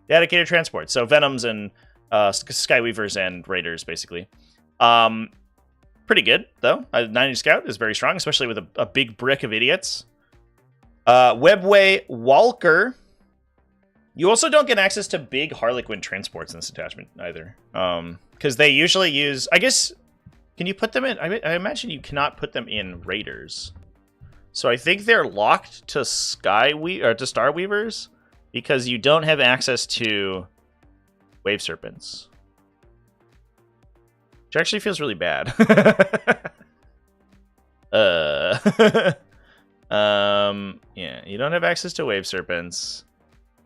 Dedicated transport. So Venoms and Skyweavers and Raiders, basically. Pretty good, though. Night and Scout is very strong, especially with a big brick of idiots. Webway Walker. You also don't get access to big Harlequin transports in this attachment either. Because they usually use, I guess... Can you put them in? I imagine you cannot put them in Raiders. So I think they're locked to Starweavers because you don't have access to Wave Serpents. Which actually feels really bad. Yeah, you don't have access to Wave Serpents.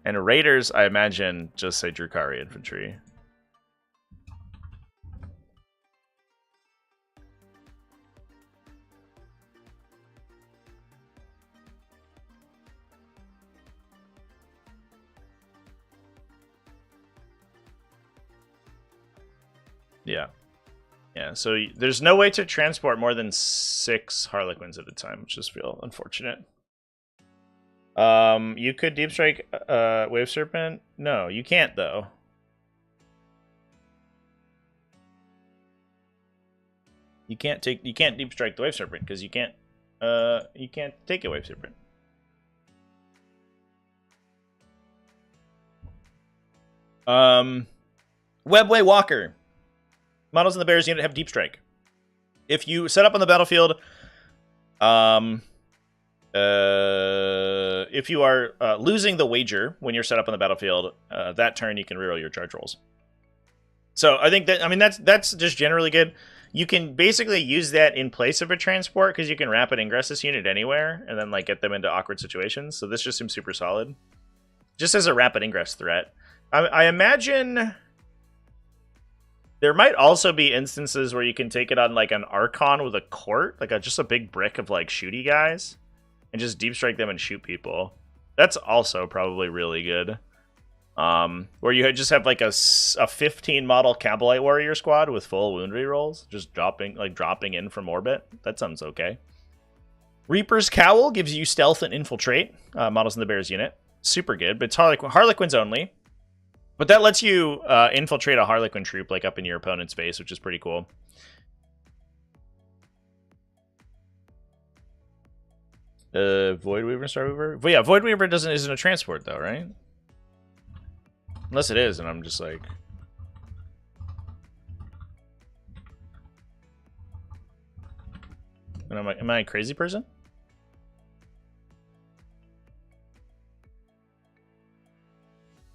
And Raiders, I imagine, just say Drukhari infantry. Yeah, so there's no way to transport more than 6 Harlequins at a time, which just feel unfortunate. You could Deep Strike Wave Serpent? No, you can't though. You can't Deep Strike the Wave Serpent because you can't take a Wave Serpent. Webway Walker. Models in the Bears unit have Deep Strike. If you set up on the battlefield, if you are losing the wager when you're set up on the battlefield, that turn you can reroll your charge rolls. So I think that, I mean, that's just generally good. You can basically use that in place of a transport because you can rapid ingress this unit anywhere and then like get them into awkward situations. So this just seems super solid, just as a rapid ingress threat. I imagine. There might also be instances where you can take it on like an Archon with a court, like just a big brick of like shooty guys, and just deep strike them and shoot people. That's also probably really good. Where you just have like a 15 model Cabalite Warrior squad with full wound rerolls, just dropping in from orbit. That sounds okay. Reaper's Cowl gives you stealth and infiltrate. Models in the Bears unit, super good, but it's Harlequins only. But that lets you infiltrate a Harlequin troop like up in your opponent's base, which is pretty cool. Voidweaver and Starweaver? But yeah, Voidweaver isn't a transport though, right? Unless it is, and I'm just like... And I'm like, am I a crazy person?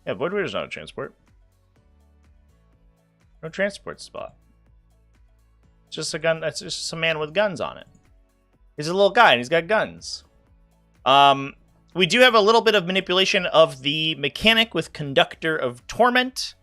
Yeah, Voidweaver's not a transport. No transport spot. It's just a gun. That's just a man with guns on it. He's a little guy and he's got guns. We do have a little bit of manipulation of the mechanic with Conductor of Torment.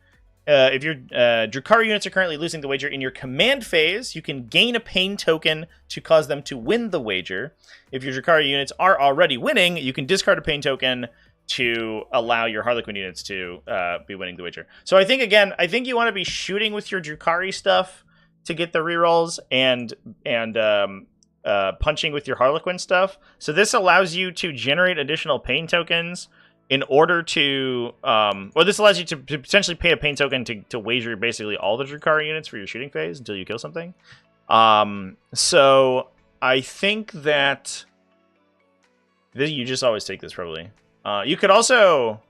If your Drukhari units are currently losing the wager in your command phase, you can gain a pain token to cause them to win the wager. If your Drukhari units are already winning, you can discard a pain token to allow your Harlequin units to be winning the wager. So I think, again, you want to be shooting with your Drukhari stuff to get the rerolls and punching with your Harlequin stuff. So this allows you to generate additional pain tokens in order to... or this allows you to potentially pay a pain token to wager basically all the Drukhari units for your shooting phase until you kill something. So I think that... You just always take this, probably. You could also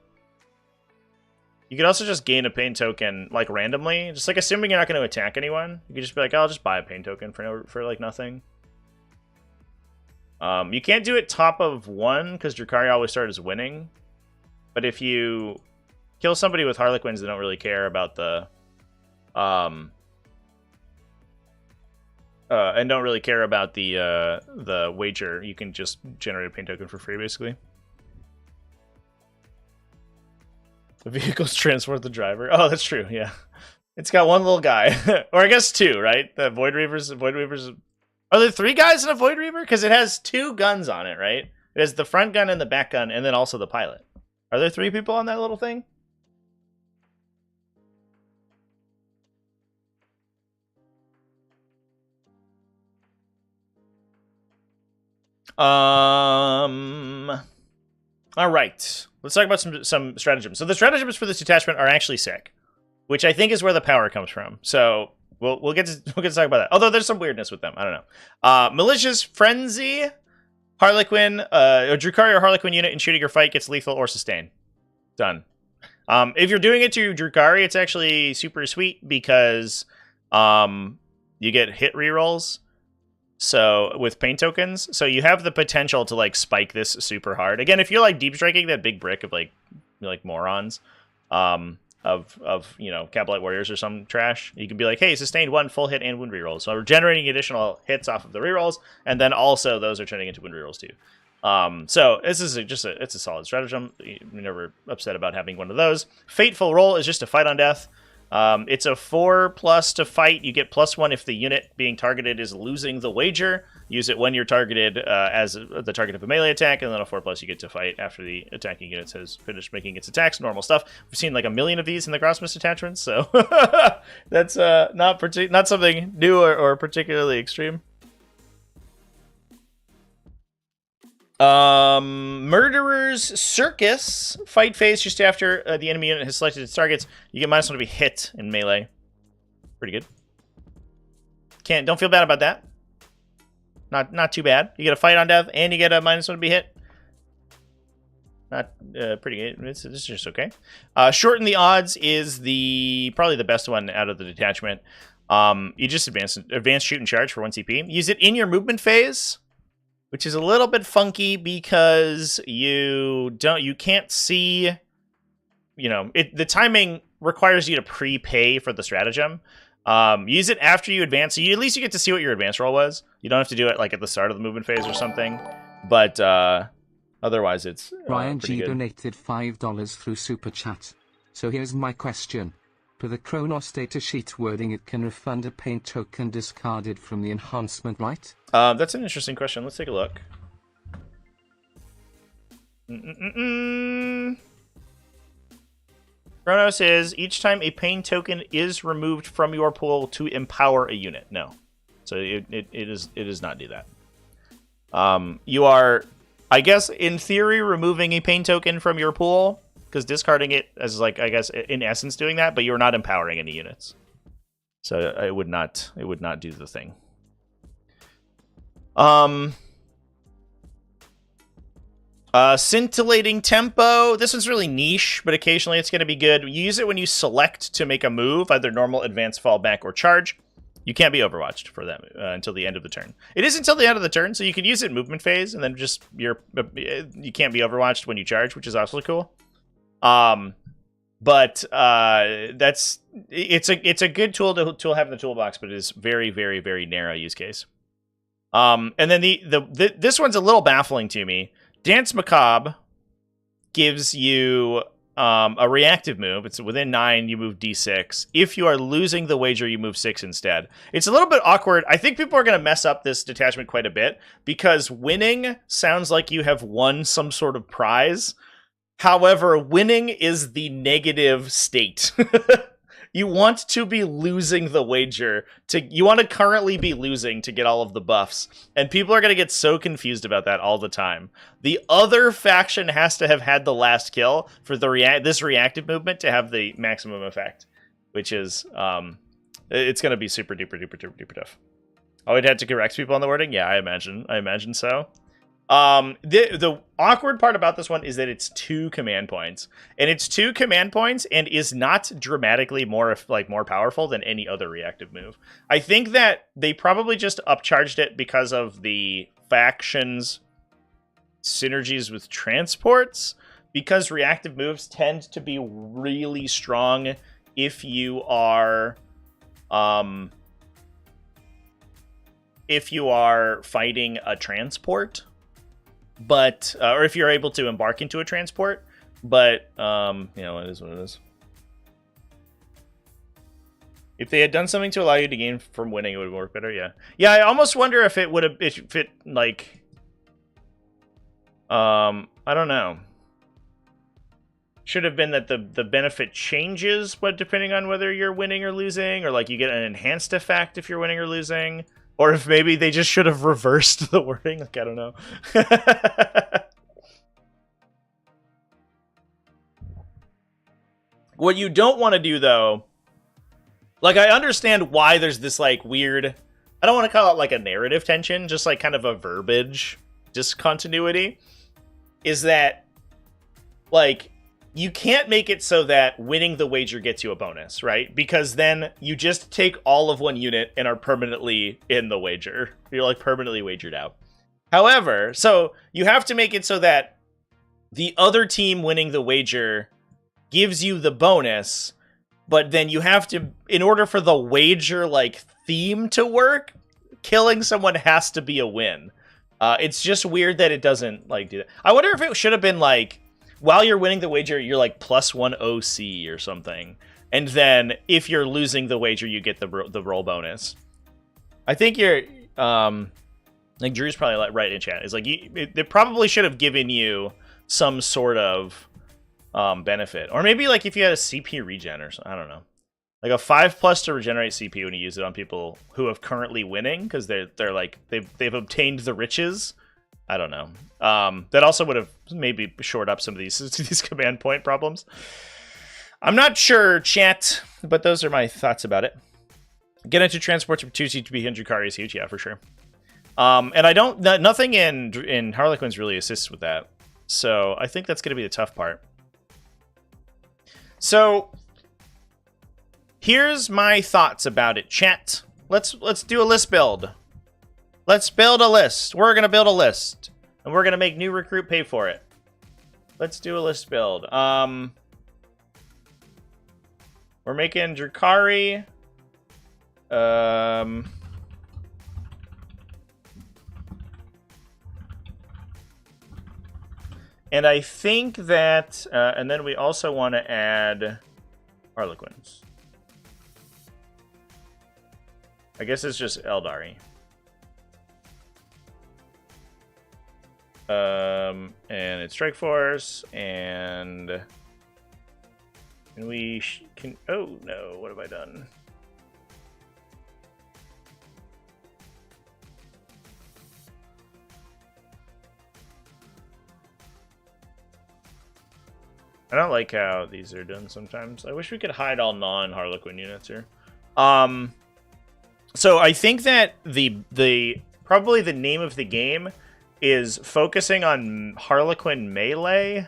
just gain a pain token like randomly, just like assuming you're not going to attack anyone. You could just be like, I'll just buy a pain token for like nothing. You can't do it top of 1 because Drukhari always start as winning. But if you kill somebody with Harlequins that don't really care about the and don't really care about the wager, you can just generate a pain token for free, basically. The vehicles transport the driver. Oh, that's true. Yeah, it's got one little guy, or I guess 2, right? The Void Reavers. Are there 3 guys in a Void Reaver? Because it has 2 guns on it, right? It has the front gun and the back gun, and then also the pilot. Are there 3 people on that little thing? All right. Let's talk about some stratagems. So the stratagems for this detachment are actually sick, which I think is where the power comes from. So we'll get to talk about that. Although there's some weirdness with them. I don't know. Malicious Frenzy, Harlequin, a Drukhari or Harlequin unit in shooting or fight gets lethal or sustain. Done. If you're doing it to Drukhari, it's actually super sweet because you get hit rerolls. So with pain tokens, so you have the potential to like spike this super hard. Again, if you're like deep striking that big brick of like morons, of Cabalite Warriors or some trash, you can be like, hey, sustained 1 full hit and wound rerolls. So we're generating additional hits off of the rerolls, and then also those are turning into wound rerolls too. So this is it's a solid stratagem. You're never upset about having one of those. Fateful Roll is just a fight on death. It's a 4+ to fight. You get +1 if the unit being targeted is losing the wager. Use it when you're targeted as the target of a melee attack, and then a 4+ you get to fight after the attacking unit has finished making its attacks. Normal stuff. We've seen like a million of these in the Grotsmas detachments, so that's not something new or particularly extreme. Murderer's Circus. Fight phase just after the enemy unit has selected its targets. You get -1 to be hit in melee. Pretty good. Don't feel bad about that. Not too bad. You get a fight on death, and you get a -1 to be hit. Not pretty good. It's just okay. Shorten the odds is probably the best one out of the detachment. You just advance shoot and charge for 1 CP. Use it in your movement phase, which is a little bit funky because you can't see, the timing requires you to prepay for the stratagem. Use it after you advance, so at least you get to see what your advance roll was. You don't have to do it like at the start of the movement phase or something, but otherwise it's Ryan pretty G good. donated $5 through Super Chat. So here's my question. For the Chronos data sheet wording, it can refund a paint token discarded from the enhancement, right? That's an interesting question. Let's take a look. Chronos is each time a pain token is removed from your pool to empower a unit. No, so it does not do that. You are, I guess, in theory, removing a pain token from your pool, because discarding it as like, I guess, in essence doing that, but you're not empowering any units. So it would not do the thing. Scintillating Tempo. This one's really niche, but occasionally it's going to be good. You use it when you select to make a move, either normal, advance, fallback, or charge. You can't be overwatched for that until the end of the turn. It is until the end of the turn, so you can use it in movement phase, and then just you can't be overwatched when you charge, which is also cool. But it's a good tool to have in the toolbox, but it is very, very, very narrow use case. And then this one's a little baffling to me. Dance Macabre gives you a reactive move. It's within 9, you move D6. If you are losing the wager, you move 6 instead. It's a little bit awkward. I think people are going to mess up this detachment quite a bit, because winning sounds like you have won some sort of prize. However, winning is the negative state. You want to be losing the wager. You want to currently be losing to get all of the buffs. And people are going to get so confused about that all the time. The other faction has to have had the last kill for this reactive movement to have the maximum effect, which is, it's going to be super duper duper duper duper tough. Oh, it had to correct people on the wording? Yeah, I imagine so. The awkward part about this one is that it's 2 command points, and it's 2 command points and is not dramatically more powerful than any other reactive move. I think that they probably just upcharged it because of the faction's synergies with transports, because reactive moves tend to be really strong if you are fighting a transport. But or if you're able to embark into a transport, but it is what it is. If they had done something to allow you to gain from winning, it would work better. Yeah. I almost wonder if it would have, I don't know. Should have been that the benefit changes, but depending on whether you're winning or losing, or like you get an enhanced effect if you're winning or losing, Or if maybe they just should have reversed the wording. Like, I don't know. What you don't want to do, though, like, I understand why there's this, like, weird, I don't want to call it, like, a narrative tension, just, like, kind of a verbiage discontinuity, is that, like, you can't make it so that winning the wager gets you a bonus, right? Because then you just take all of one unit and are permanently in the wager. You're, like, permanently wagered out. However, so you have to make it so that the other team winning the wager gives you the bonus, but then you have to, in order for the wager, like, theme to work, killing someone has to be a win. It's just weird that it doesn't, like, do that. I wonder if it should have been, like, while you're winning the wager, you're, like, +1 OC or something. And then, if you're losing the wager, you get the roll bonus. I think you're, like, Drew's probably, like, right in chat. It's like, it probably should have given you some sort of benefit. Or maybe, like, if you had a CP regen or something, I don't know. Like a 5+ to regenerate CP when you use it on people who have currently winning, because they're like, they've obtained the riches. I don't know. That also would have maybe shored up some of these command point problems. I'm not sure, chat, but those are my thoughts about it. Get into transports with 2 CTB and Drukhari is huge, yeah, for sure. And I don't, nothing in Harlequins really assists with that. So I think that's going to be the tough part. So here's my thoughts about it, chat. Let's do a list build. Let's build a list. We're gonna build a list, and we're gonna make new recruit pay for it. Let's do a list build. We're making Drukhari. And I think that, and then we also want to add Harlequins. I guess it's just Aeldari. And it's Strike Force, and we can. Oh no! What have I done? I don't like how these are done sometimes. I wish we could hide all non-Harlequin units here. So I think that probably the name of the game is focusing on Harlequin melee.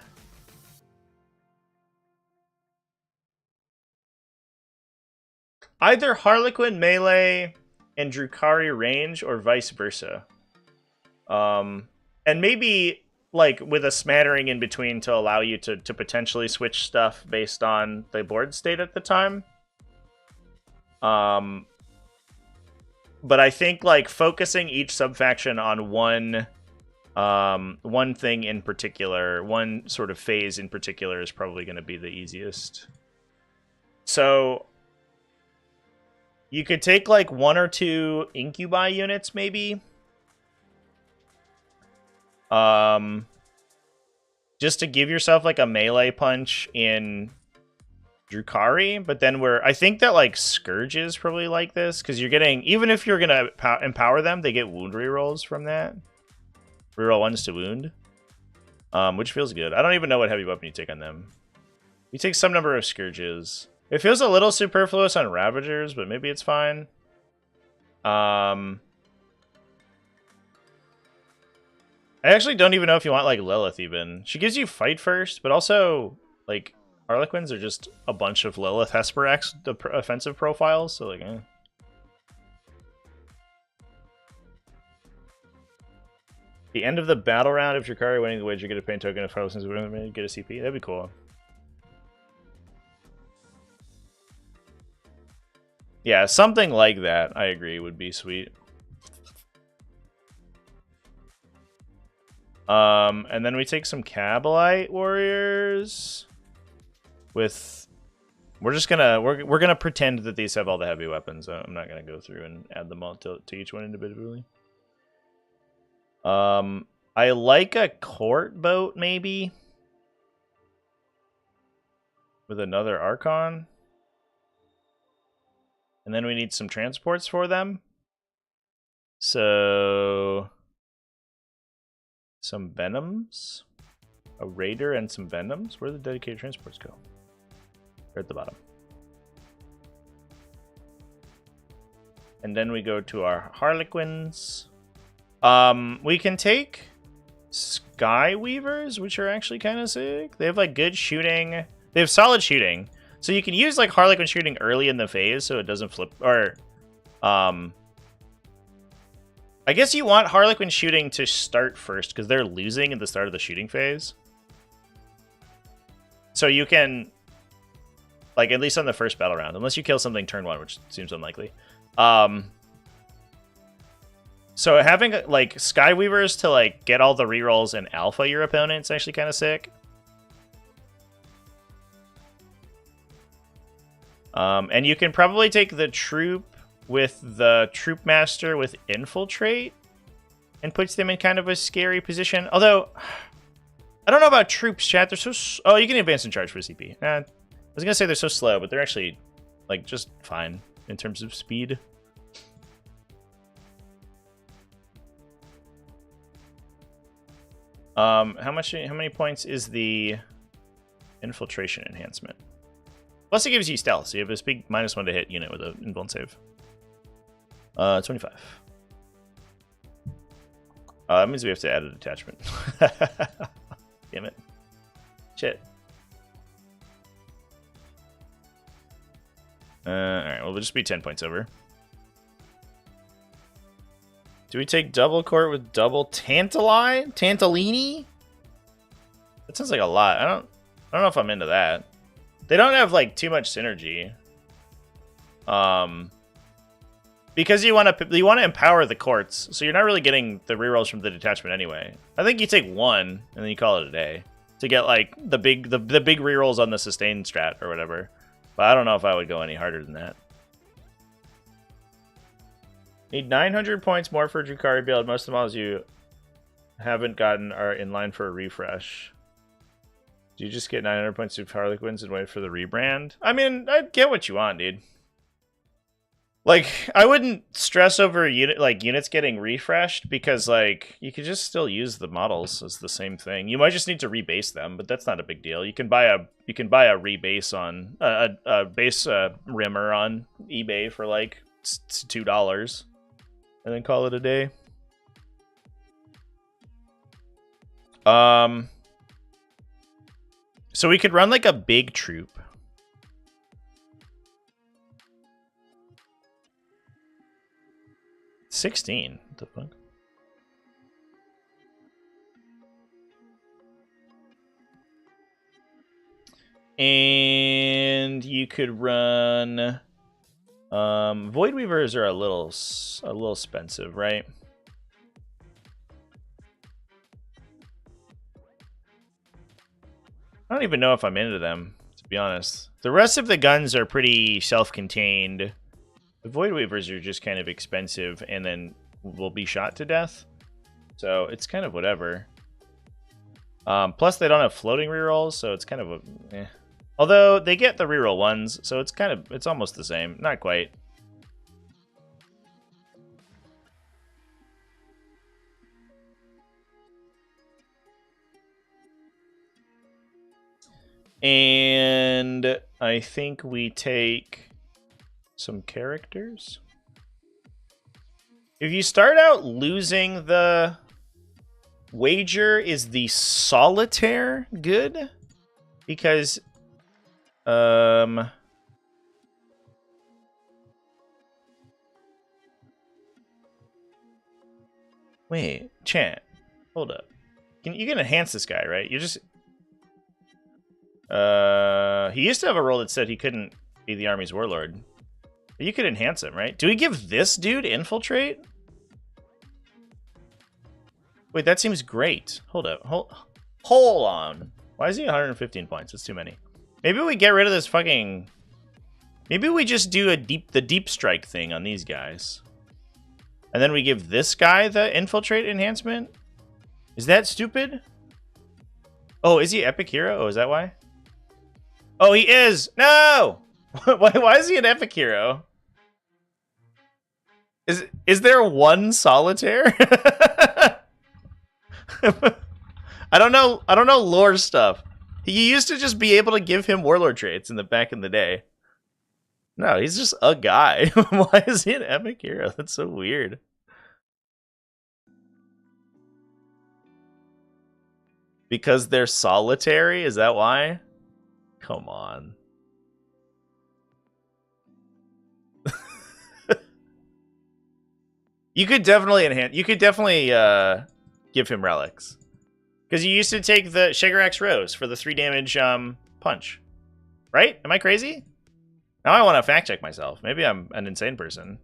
Either Harlequin melee and Drukhari range, or vice versa. And maybe, like, with a smattering in between to allow you to potentially switch stuff based on the board state at the time. But I think, like, focusing each subfaction on one thing in particular, one sort of phase in particular, is probably going to be the easiest. So you could take, like, 1 or 2 incubi units, maybe. Just to give yourself, like, a melee punch in Drukhari, but then I think that, like, Scourges probably like this, because you're getting, even if you're gonna empower them, they get wound rerolls from that. Reroll 1s to wound, which feels good. I don't even know what heavy weapon you take on them. You take some number of Scourges. It feels a little superfluous on Ravagers, but maybe it's fine. I actually don't even know if you want, like, Lilith even. She gives you fight first, but also, like, Harlequins are just a bunch of Lilith Hesperax offensive profiles, so, like, eh. The end of the battle round, if Drukhari winning the wager, get a pain token. If Harlequins win, get a CP. That'd be cool. Yeah, something like that, I agree, would be sweet. And then we take some Kabalite warriors with, we're gonna pretend that these have all the heavy weapons. I'm not gonna go through and add them all to each one individually. I like a court boat, maybe, with another Archon. And then we need some transports for them. So some venoms, a raider, and some venoms. Where do the dedicated transports go? They're at the bottom. And then we go to our Harlequins. We can take Sky Weavers, which are actually kind of sick. They have like good shooting. They have solid shooting. So you can use like Harlequin shooting early in the phase so it doesn't flip. Or, I guess you want Harlequin shooting to start first because they're losing at the start of the shooting phase. So you can, like, at least on the first battle round, unless you kill something turn 1, which seems unlikely. So having like Skyweavers to like get all the rerolls and alpha your opponent's actually kind of sick. And you can probably take the troop with the troop master with infiltrate and puts them in kind of a scary position. Although I don't know about troops, chat. They're so oh, you can advance and charge for CP. I was gonna say they're so slow, but they're actually like just fine in terms of speed. How many points is the infiltration enhancement? Plus it gives you stealth, so you have this big -1 to hit unit with an invuln save. 25. That means we have to add a detachment. Damn it. Shit. Alright, well, we'll just be 10 points over. Do we take double court with double Tantalini? That sounds like a lot. I don't know if I'm into that. They don't have like too much synergy. Because you want to empower the courts, so you're not really getting the rerolls from the detachment anyway. I think you take 1 and then you call it a day to get like the big rerolls on the sustain strat or whatever. But I don't know if I would go any harder than that. Need 900 points more for Drukhari build. Most of the models you haven't gotten are in line for a refresh. Do you just get 900 points of Harlequins and wait for the rebrand? I mean, I get what you want, dude. Like, I wouldn't stress over units getting refreshed because, like, you could just still use the models as the same thing. You might just need to rebase them, but that's not a big deal. You can buy a rebase on a base rimmer on eBay for like $2, and then call it a day. So we could run like a big troop. $16. What the fuck? And you could run Void Weavers are a little expensive, right? I don't even know if I'm into them, to be honest. The rest of the guns are pretty self-contained. The Void Weavers are just kind of expensive and then will be shot to death. So it's kind of whatever. Plus they don't have floating rerolls, so it's kind of eh. Although they get the reroll ones, so it's almost the same. Not quite. And I think we take some characters. If you start out losing the wager, is the solitaire good? Because wait, chat. Hold up. You can enhance this guy, right? You just he used to have a role that said he couldn't be the army's warlord. But you could enhance him, right? Do we give this dude infiltrate? Wait, that seems great. Hold up. Hold on. Why is he 115 points? That's too many. Maybe we get rid of this fucking... Maybe we just do the deep strike thing on these guys. And then we give this guy the infiltrate enhancement? Is that stupid? Oh, is he epic hero? Oh, is that why? Oh, he is! No! Why is he an epic hero? Is there one solitaire? I don't know lore stuff. You used to just be able to give him warlord traits in the back in the day. No, he's just a guy. Why is he an epic hero? That's so weird. Because they're solitary? Is that why? Come on. You could definitely enhance. You could definitely give him relics. Because you used to take the Shagarax Rose for the 3 damage punch. Right? Am I crazy? Now I want to fact check myself. Maybe I'm an insane person.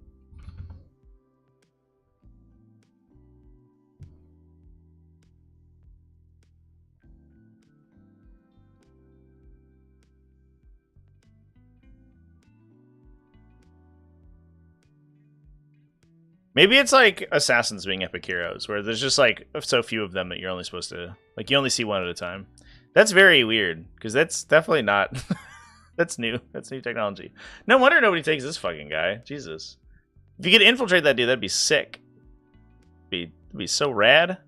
Maybe it's like assassins being epic heroes, where there's just like so few of them that you're only supposed to, like, you only see one at a time. That's very weird, because that's definitely not. That's new. That's new technology. No wonder nobody takes this fucking guy. Jesus. If you could infiltrate that dude, that'd be sick. It'd be so rad.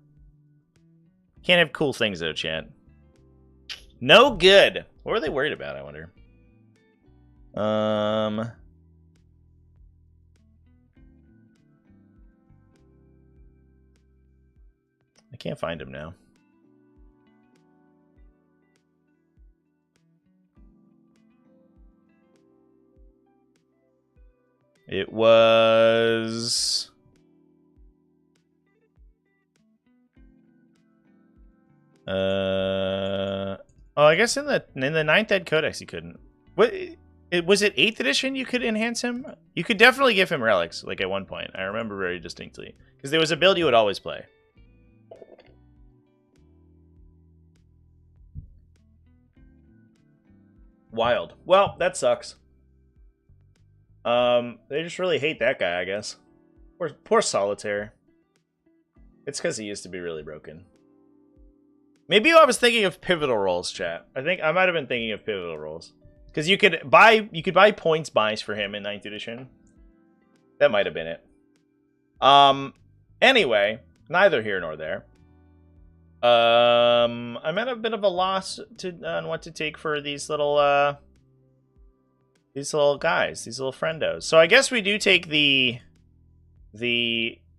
Can't have cool things though, chat. No good. What were they worried about, I wonder? I can't find him now. It was... oh, I guess in the 9th Ed Codex you couldn't. What? Was it 8th edition you could enhance him? You could definitely give him relics, like at one point. I remember very distinctly. Because there was a build you would always play. Wild. Well, that sucks. They just really hate that guy, I guess. Poor Solitaire. It's because he used to be really broken. Maybe I was thinking of pivotal roles, chat. I think I might have been thinking of pivotal roles. Because you could buy points buys for him in 9th edition. That might have been it. Anyway, neither here nor there. I'm at a bit of a loss on what to take for these little guys, these little friendos. So I guess we do take the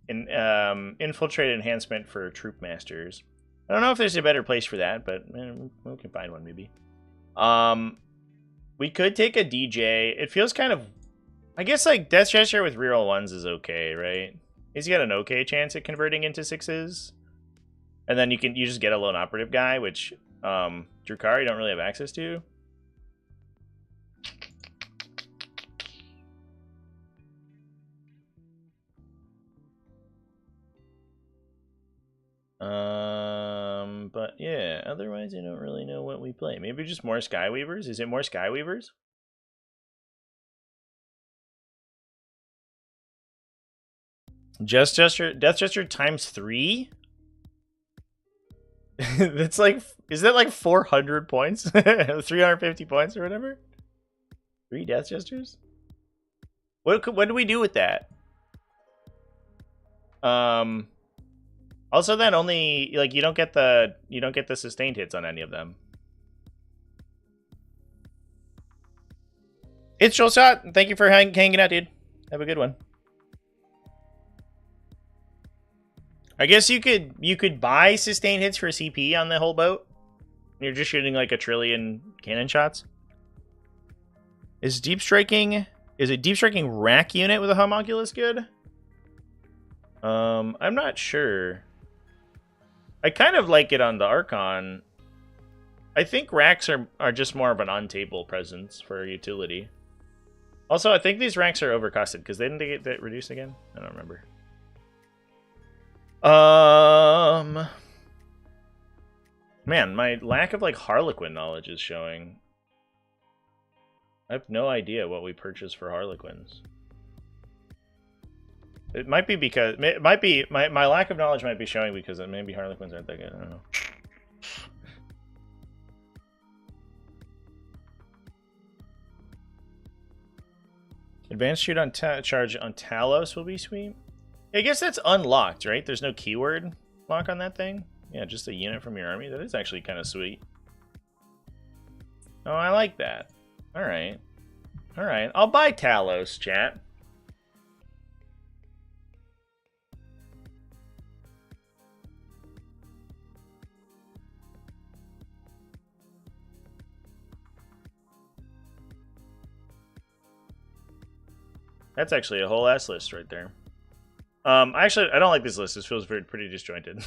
infiltrate enhancement for troop masters. I don't know if there's a better place for that, but we can find one maybe. We could take a DJ. It feels kind of, I guess, like Death Gesture with reroll 1s is okay, right? He's got an okay chance at converting into 6s. And then you just get a lone operative guy, which Drukhari don't really have access to. But yeah, otherwise I don't really know what we play. Maybe just more Skyweavers? Is it more Skyweavers? Death Gesture times 3? That's like, is that like 400 points? 350 points or whatever? 3 Death Gestures? What do we do with that? Also, then only like you don't get the sustained hits on any of them. It's Shot. Thank you for hanging out, dude. Have a good one. I guess you could buy sustained hits for CP on the whole boat. You're just shooting like a trillion cannon shots. Is a deep striking rack unit with a homunculus good? I'm not sure. I kind of like it on the Archon. I think racks are just more of an on-table presence for utility. Also, I think these ranks are overcosted because didn't they get reduced again? I don't remember. Man, my lack of like Harlequin knowledge is showing. I have no idea what we purchase for Harlequins. It might be because my lack of knowledge might be showing because maybe Harlequins aren't that good. I don't know. Advanced shoot on charge on Talos will be sweet. I guess that's unlocked, right? There's no keyword lock on that thing. Yeah, just a unit from your army. That is actually kind of sweet. Oh, I like that. All right. All right. I'll buy Talos, chat. That's actually a whole ass list right there. Actually, I don't like this list. This feels pretty disjointed.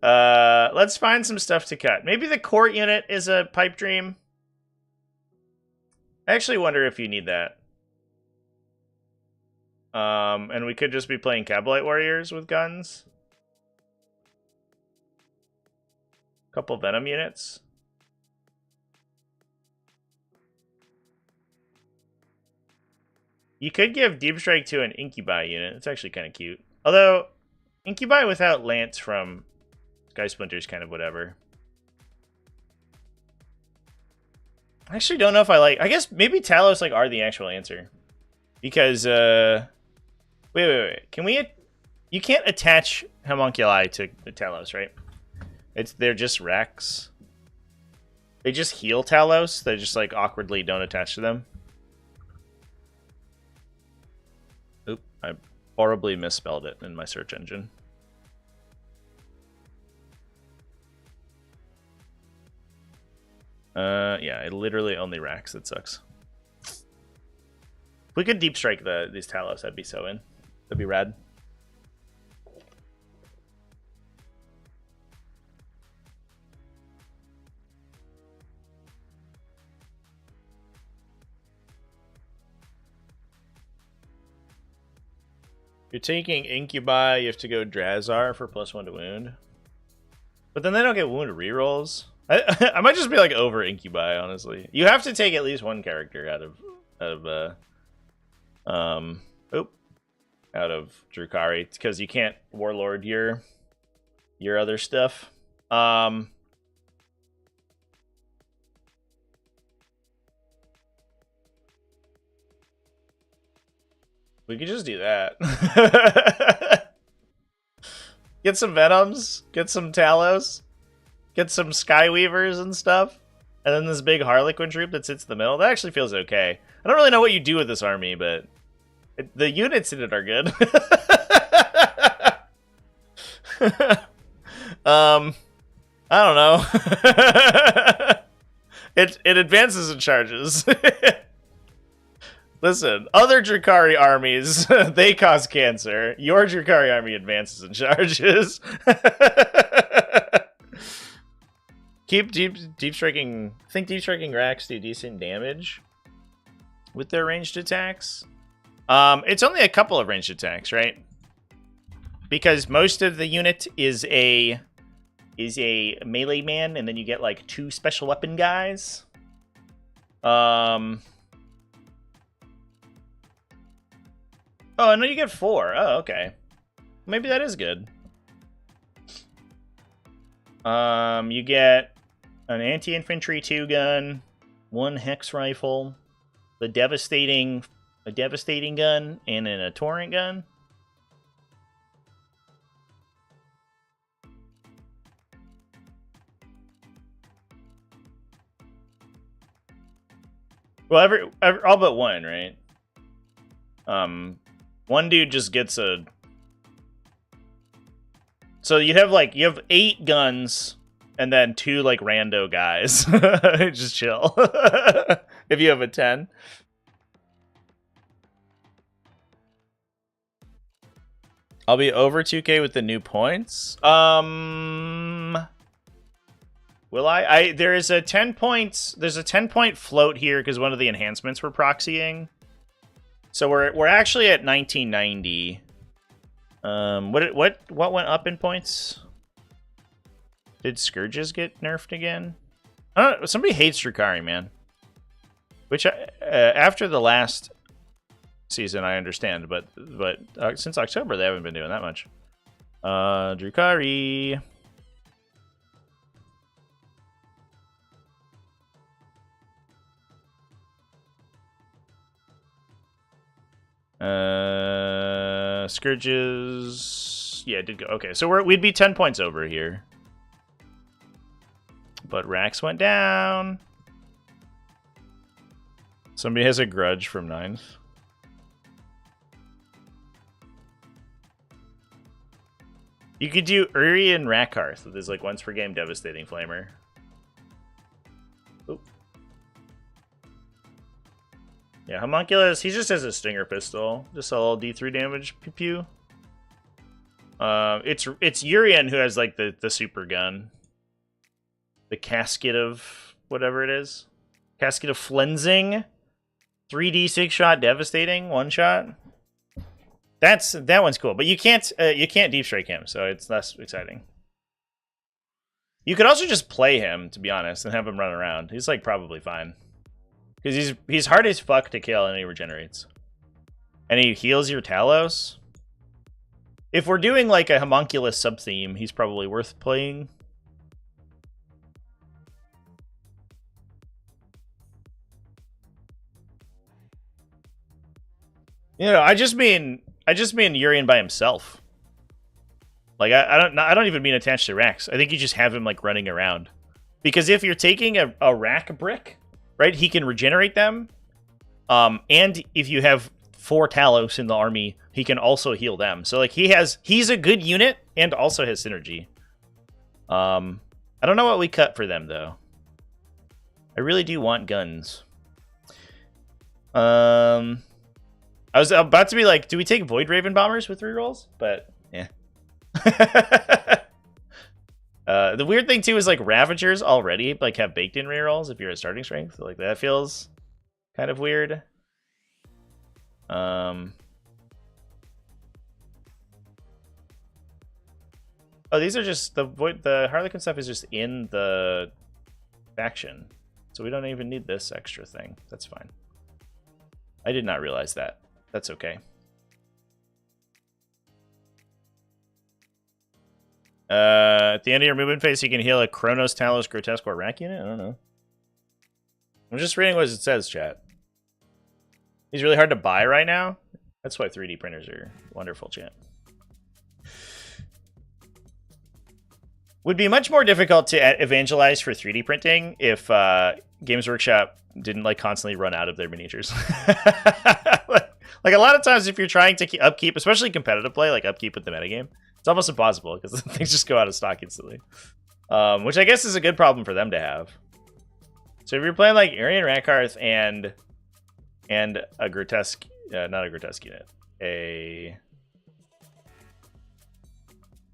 Let's find some stuff to cut. Maybe the court unit is a pipe dream. I actually wonder if you need that. And we could just be playing Cabalite Warriors with guns. Couple Venom units. You could give Deep Strike to an Incubi unit. It's actually kind of cute. Although, Incubi without Lance from Sky Splinter is kind of whatever. I actually don't know if I like... I guess maybe Talos like are the actual answer. Because, wait. Can we... You can't attach Homunculi to the Talos, right? They're just Rex. They just heal Talos. They just like awkwardly don't attach to them. Oop, I horribly misspelled it in my search engine. Yeah, it literally only racks. That sucks. If we could deep strike these Talos, I'd be so in. That'd be rad. You're taking Incubi, you have to go Drazar for +1 to wound. But then they don't get wound rerolls. I might just be like over Incubi, honestly. You have to take at least one character out of Drukhari, because you can't Warlord your other stuff. We could just do that. Get some Venoms, get some Talos, get some Skyweavers and stuff, and then this big Harlequin troop that sits in the middle. That actually feels okay. I don't really know what you do with this army, but the units in it are good. I don't know. It advances and charges. Listen, other Drukhari armies, they cause cancer. Your Drukhari army advances and charges. Keep deep striking. I think deep striking racks do decent damage with their ranged attacks. It's only a couple of ranged attacks, right? Because most of the unit is a melee man, and then you get like 2 special weapon guys. Oh, no, you get 4. Oh, okay. Maybe that is good. You get an anti-infantry 2 gun, 1 hex rifle, a devastating gun, and a torrent gun. Well, all but 1, right? One dude just gets a... So you have 8 guns, and then 2, like, rando guys. Just chill. If you have a 10. I'll be over 2K with the new points. Will I? There is a 10 points... There's a 10-point float here, because one of the enhancements we're proxying. So we're actually at 1990. What went up in points? Did Scourges get nerfed again? I don't know. Somebody hates Drukhari, man. Which after the last season, I understand, but since October they haven't been doing that much. Drukhari. Scourges. Yeah, it did go. Okay, so we'd be 10 points over here. But Rax went down. Somebody has a grudge from 9th. You could do Uri and Rakarth with his like once per game devastating flamer. Oop. Yeah, Homunculus, he just has a stinger pistol. Just a little D3 damage. Pew pew. It's Urian who has like the super gun. The casket of whatever it is. Casket of Flensing. 3d6 shot devastating, one shot. That one's cool, but you can't deep strike him, so it's less exciting. You could also just play him, to be honest, and have him run around. He's like probably fine. Because he's hard as fuck to kill and he regenerates. And he heals your Talos. If we're doing like a homunculus sub-theme, he's probably worth playing. You know, I just mean Urian by himself. Like I don't even mean attached to Rax. I think you just have him like running around. Because if you're taking a rack brick, right, he can regenerate them. And if you have 4 Talos in the army, he can also heal them. So like he's a good unit and also has synergy. I don't know what we cut for them though. I really do want guns. I was about to be like, do we take Void Raven Bombers with rerolls? But, yeah. The weird thing, too, is, like, Ravagers already, like, have baked-in rerolls if you're at starting strength. Like, that feels kind of weird. Oh, these are just... The Harlequin stuff is just in the faction. So we don't even need this extra thing. That's fine. I did not realize that. That's okay. At the end of your movement phase, you can heal a Kronos, Talos, Grotesque, or Rack unit? I don't know. I'm just reading what it says, chat. He's really hard to buy right now. That's why 3D printers are wonderful, chat. Would be much more difficult to evangelize for 3D printing if Games Workshop didn't like constantly run out of their miniatures. Like a lot of times if you're trying to upkeep, especially competitive play, like upkeep with the metagame, it's almost impossible because things just go out of stock instantly. Which I guess is a good problem for them to have. So if you're playing like Urian Rakarth and a grotesque, not a grotesque unit,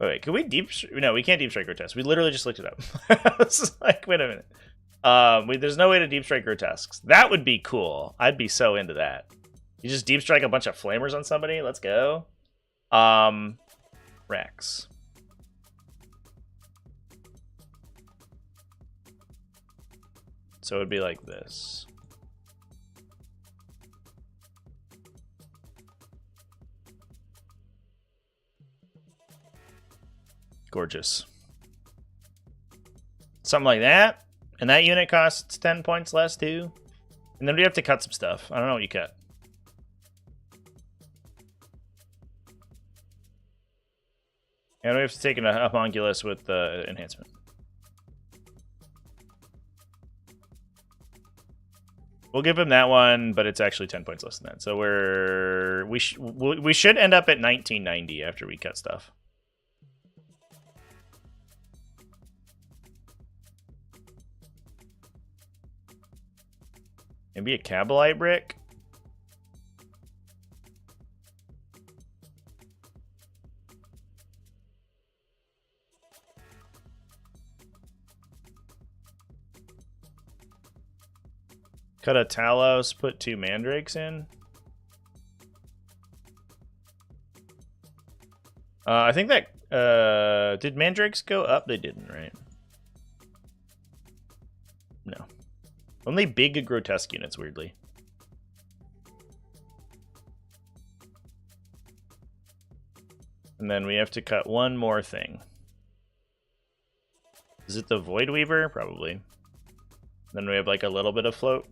wait, can we no, we can't deep strike grotesque. We literally just looked it up. I was like, wait a minute. There's no way to deep strike grotesques. That would be cool. I'd be so into that. You just deep strike a bunch of flamers on somebody. Let's go. Rex. So it would be like this. Gorgeous. Something like that. And that unit costs 10 points less too. And then we have to cut some stuff. I don't know what you cut. And we have to take a homunculus with the enhancement. We'll give him that one, but it's actually 10 points less than that. So we should end up at 1990 after we cut stuff. Maybe a Cabalite brick. Cut a Talos, put 2 Mandrakes in. I think that... did Mandrakes go up? They didn't, right? No. Only big grotesque units, weirdly. And then we have to cut one more thing. Is it the Void Weaver? Probably. Then we have like a little bit of float.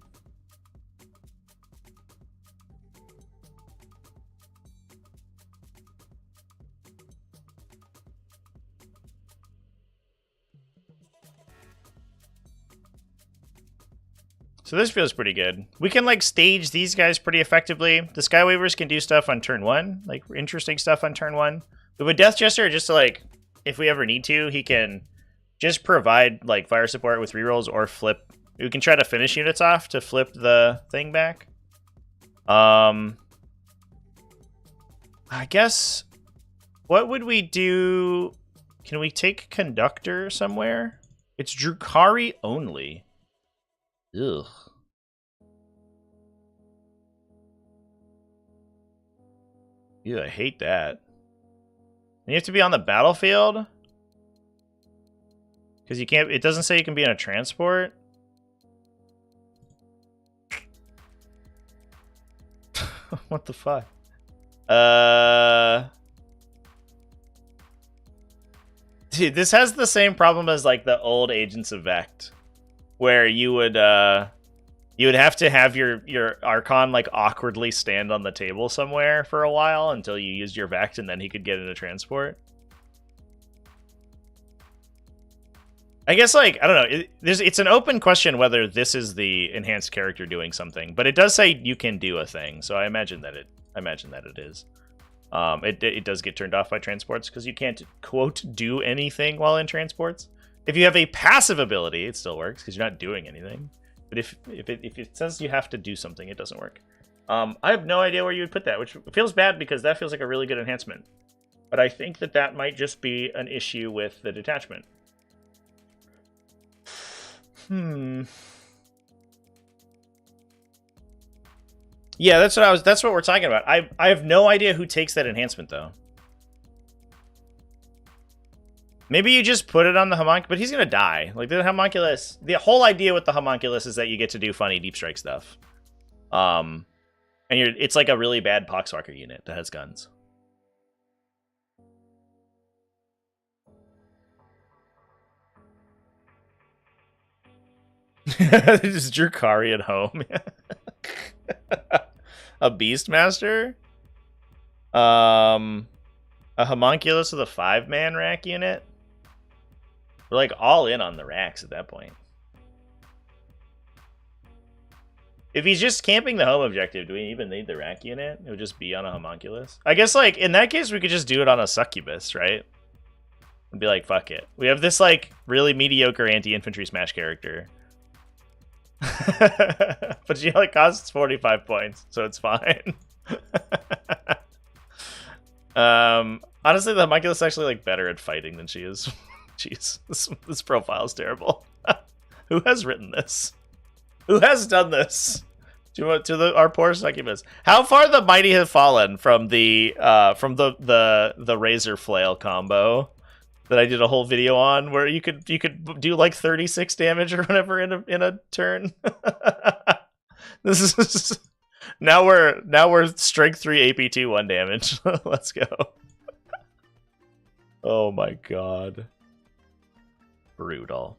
So this feels pretty good. We can like stage these guys pretty effectively. The Skywavers can do stuff on turn 1, like interesting stuff on turn 1. But with Death Jester, just to like, if we ever need to, he can just provide like fire support with rerolls or flip. We can try to finish units off to flip the thing back. I guess, what would we do? Can we take Conductor somewhere? It's Drukhari only. Ugh. Ew, I hate that. And you have to be on the battlefield? Because you can't, it doesn't say you can be in a transport. What the fuck? Dude, this has the same problem as like the old Agents of Vect, where you would have to have your Archon like awkwardly stand on the table somewhere for a while until you used your Vect, and then he could get into transport. I guess, like, I don't know. It's an open question whether this is the enhanced character doing something, but it does say you can do a thing, so I imagine that it is. It does get turned off by transports because you can't, quote, do anything while in transports. If you have a passive ability, it still works because you're not doing anything. But if it says you have to do something, it doesn't work. I have no idea where you would put that, which feels bad because that feels like a really good enhancement. But I think that might just be an issue with the detachment. Yeah, that's what we're talking about. I have no idea who takes that enhancement though. Maybe you just put it on the homunculus, but he's gonna die. Like the homunculus, the whole idea with the homunculus is that you get to do funny deep strike stuff. And it's like a really bad Poxwalker unit that has guns. Just Drukhari at home. A Beastmaster? A homunculus with a 5-man rack unit? We're like all in on the racks at that point. If he's just camping the home objective, do we even need the rack unit? It would just be on a homunculus. I guess, like, in that case, we could just do it on a succubus, right? And be like, fuck it. We have this, like, really mediocre anti-infantry smash character. But she only costs 45 points, so it's fine. Honestly, the homunculus is actually, like, better at fighting than she is. Jeez, this profile is terrible. Who has written this? Who has done this to our poor succubus? How far the mighty have fallen from the razor flail combo that I did a whole video on, where you could do like 36 damage or whatever in a turn. This is now we're strength 3 AP2 1 damage. Let's go. Oh my god. Brutal.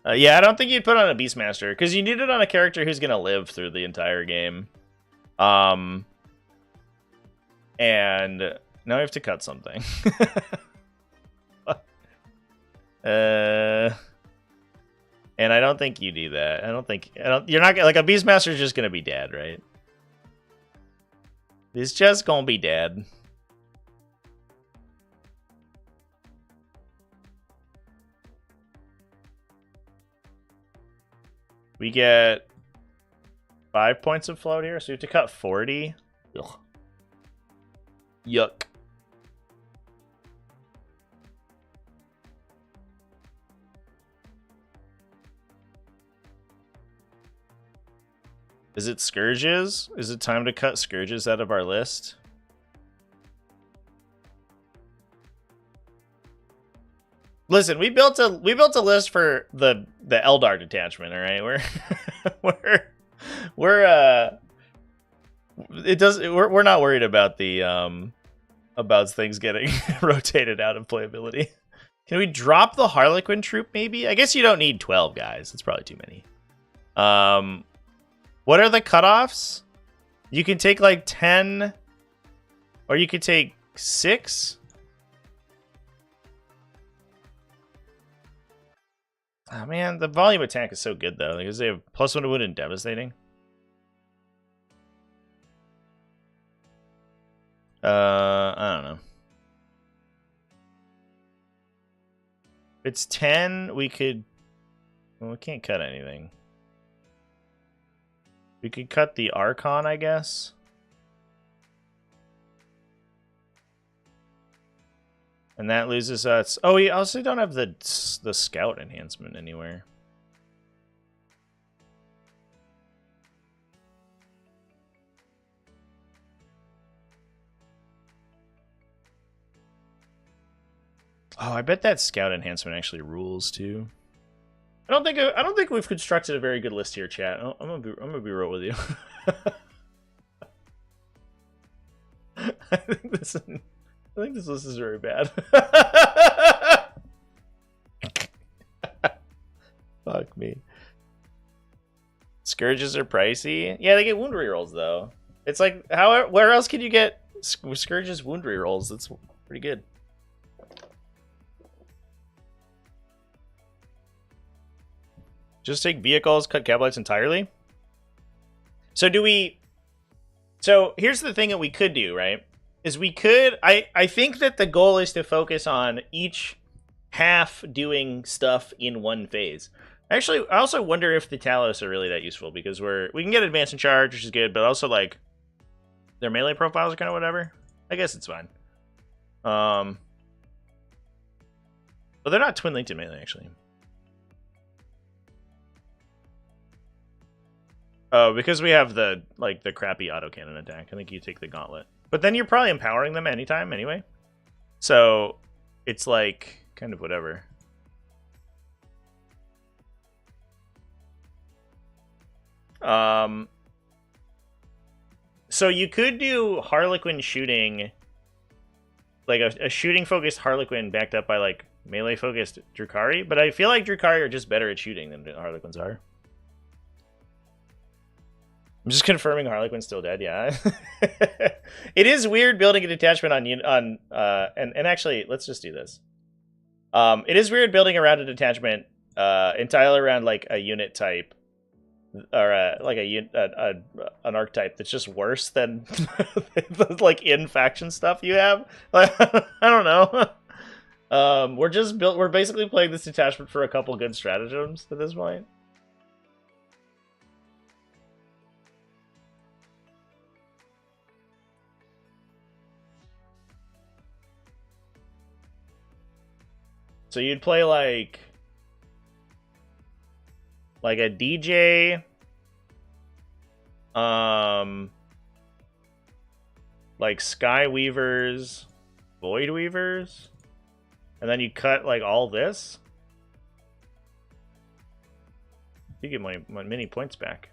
Yeah, I don't think you'd put on a Beastmaster, because you need it on a character who's going to live through the entire game. And now we have to cut something. And I don't think you do that. You're not like a Beastmaster is just going to be dead, right? He's just going to be dead. We get 5 points of float here, so we have to cut 40. Ugh. Yuck. Is it Scourges? Is it time to cut Scourges out of our list? Listen, we built a list for the Eldar detachment, all right? We're not worried about the about things getting rotated out of playability. Can we drop the Harlequin troop maybe? I guess you don't need 12 guys. That's probably too many. What are the cutoffs? You can take like 10, or you could take 6. Oh man, the volume attack is so good though, because they have +1 to wound and devastating. I don't know. If it's 10, we could... Well, we can't cut anything. We could cut the Archon, I guess. And that loses us... Oh, we also don't have the Scout enhancement anywhere. Oh, I bet that Scout enhancement actually rules too. I don't think we've constructed a very good list here, chat. I'm gonna be real with you. I think this list is very bad. Fuck me. Scourges are pricey. Yeah, they get wound rerolls though. It's like where else can you get Scourges wound rerolls? That's pretty good. Just take vehicles, cut Cablites entirely? So do we... So here's the thing that we could do, right? Is we could... I think that the goal is to focus on each half doing stuff in one phase. Actually, I also wonder if the Talos are really that useful, because we can get advance and charge, which is good, but also, like, their melee profiles are kind of whatever. I guess it's fine. But they're not twin linked in melee, actually. Oh, because we have the crappy autocannon attack. I think you take the gauntlet. But then you're probably empowering them anytime anyway. So it's like kind of whatever. So you could do Harlequin shooting, like a shooting focused Harlequin backed up by like melee focused Drukhari, but I feel like Drukhari are just better at shooting than Harlequins are. I'm just confirming Harlequin's still dead, yeah. It is weird building a detachment and actually, let's just do this. It is weird building around a detachment entirely around like a unit type, or like an archetype that's just worse than the like in faction stuff you have. I don't know. We're basically playing this detachment for a couple good stratagems at this point. So you'd play like a DJ, like Skyweavers, Voidweavers, and then you cut like all this. You get my mini points back.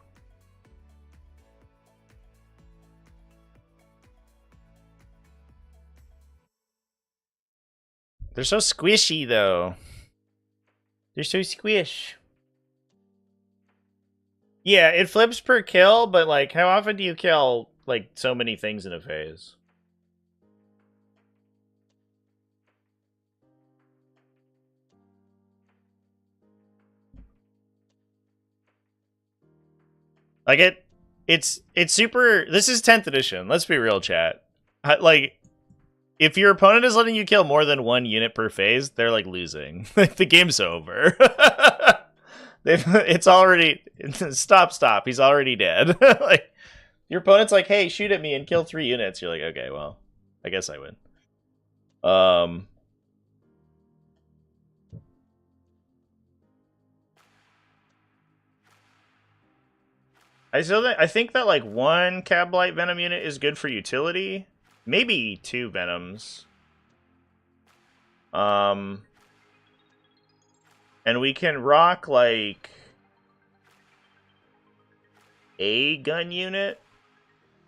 They're so squishy, though. They're so squish. Yeah, it flips per kill, but, like, how often do you kill, like, so many things in a phase? Like, it's super... This is 10th edition. Let's be real, chat. Like... If your opponent is letting you kill more than one unit per phase, they're like losing. The game's over. It's already stop. He's already dead. Like your opponent's like, hey, shoot at me and kill 3 units. You're like, okay, well, I guess I win. I think that like 1 Cablite Venom unit is good for utility. Maybe 2 Venoms. And we can rock, like, a gun unit.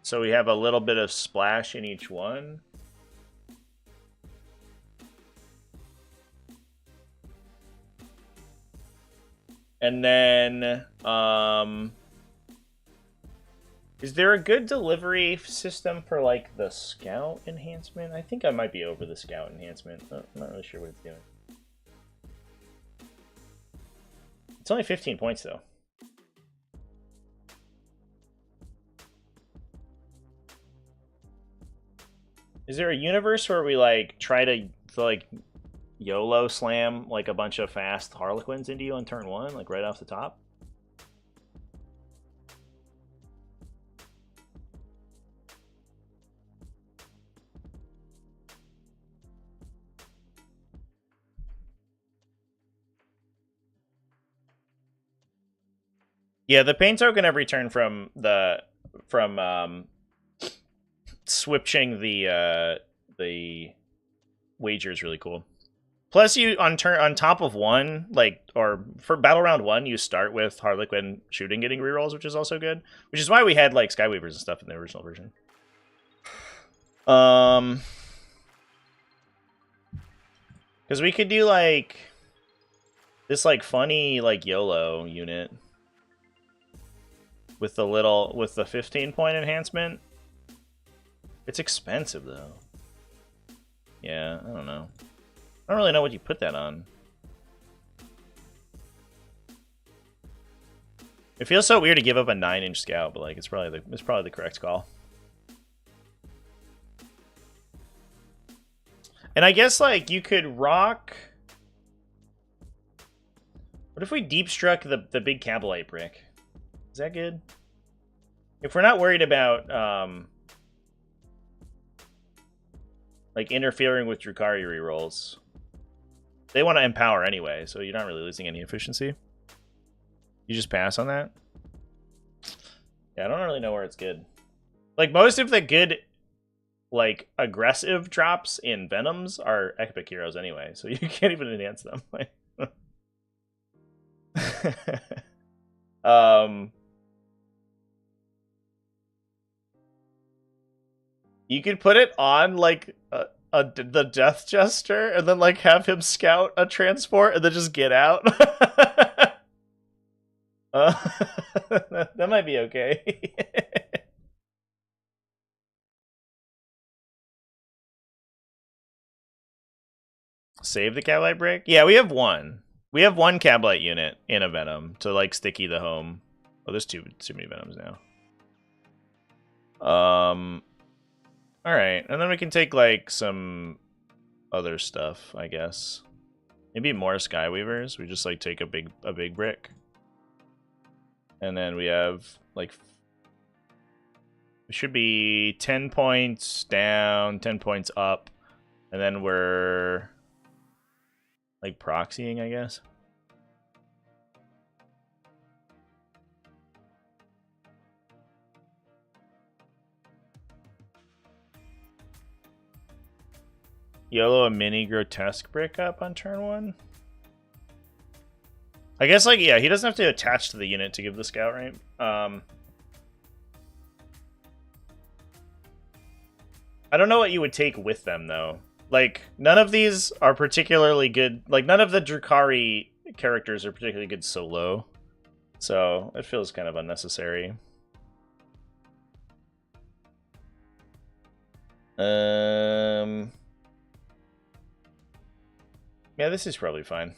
So we have a little bit of splash in each one. And then, is there a good delivery system for, like, the Scout enhancement? I think I might be over the Scout enhancement. I'm not really sure what it's doing. It's only 15 points, though. Is there a universe where we, like, try to like, YOLO slam, like, a bunch of fast Harlequins into you on turn 1, like, right off the top? Yeah, the pain token every turn from switching the wager is really cool. Plus, you on top of 1, like, or for battle round 1, you start with Harlequin shooting getting rerolls, which is also good. Which is why we had like Skyweavers and stuff in the original version. Because we could do like this like funny like YOLO unit with the 15-point enhancement. It's expensive though. Yeah, I don't know. I don't really know what you put that on. It feels so weird to give up a 9-inch scout, but like it's probably the correct call. And I guess like you could rock. What if we deep struck the big Cabalite brick? Is that good? If we're not worried about like interfering with Drukhari rerolls. They want to empower anyway, so you're not really losing any efficiency. You just pass on that? Yeah, I don't really know where it's good. Like, most of the good, like, aggressive drops in Venoms are epic heroes anyway, so you can't even enhance them. You could put it on, like, the Death Jester, and then, like, have him scout a transport, and then just get out. That might be okay. Save the Cabalite break? Yeah, we have one. We have one Cabalite unit in a Venom to, like, sticky the home. Oh, there's too many Venoms now. Alright, and then we can take, like, some other stuff, I guess. Maybe more Skyweavers. We just, like, take a big brick. And then we have, like, it should be 10 points down, 10 points up. And then we're, like, proxying, I guess. YOLO a mini grotesque brick up on turn 1. I guess, like, yeah, he doesn't have to attach to the unit to give the scout, right? I don't know what you would take with them, though. Like, none of these are particularly good. Like, none of the Drukhari characters are particularly good solo. So, it feels kind of unnecessary. Yeah, this is probably fine.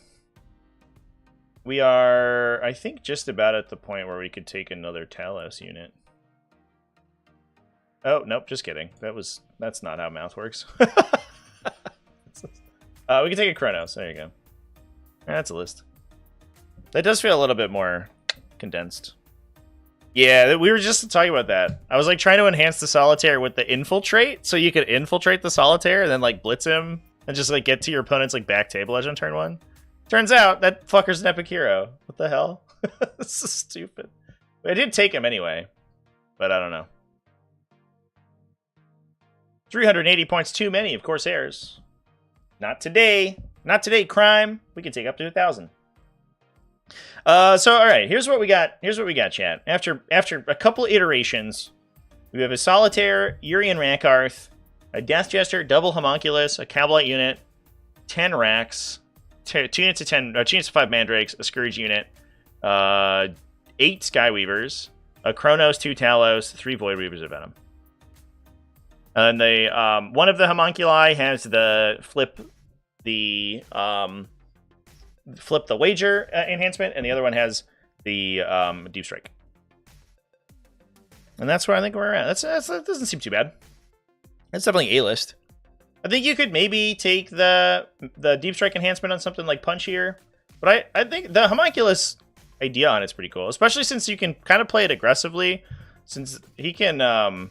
We are, I think, just about at the point where we could take another Talos unit. Oh, nope, just kidding. That's not how math works. We can take a Kronos. There you go. That's a list. That does feel a little bit more condensed. Yeah, we were just talking about that. I was like trying to enhance the Solitaire with the infiltrate, so you could infiltrate the Solitaire and then like blitz him and just like get to your opponent's like back table edge on turn 1. Turns out that fucker's an epic hero. What the hell? This is stupid. I did take him anyway, but I don't know. 380 points too many of Corsairs. Not today. Not today, crime. We can take up to 1,000. So all right, here's what we got. Here's what we got, chat. After a couple iterations, we have a Solitaire, Urian Rakarth, a Death Jester, double Homunculus, a Cabalite unit, 10 Racks, 2 units of 10, 2 units of 5 Mandrakes, a Scourge unit, 8 Skyweavers, a Kronos, 2 Talos, 3 Void Reavers of Venom. And they one of the Homunculi has the flip the flip the wager enhancement, and the other one has the deep strike. And that's where I think we're at. That doesn't seem too bad. That's definitely A-list. I think you could maybe take the deep strike enhancement on something like punchier, but I think the homunculus idea on it's pretty cool, especially since you can kind of play it aggressively, since he can oh,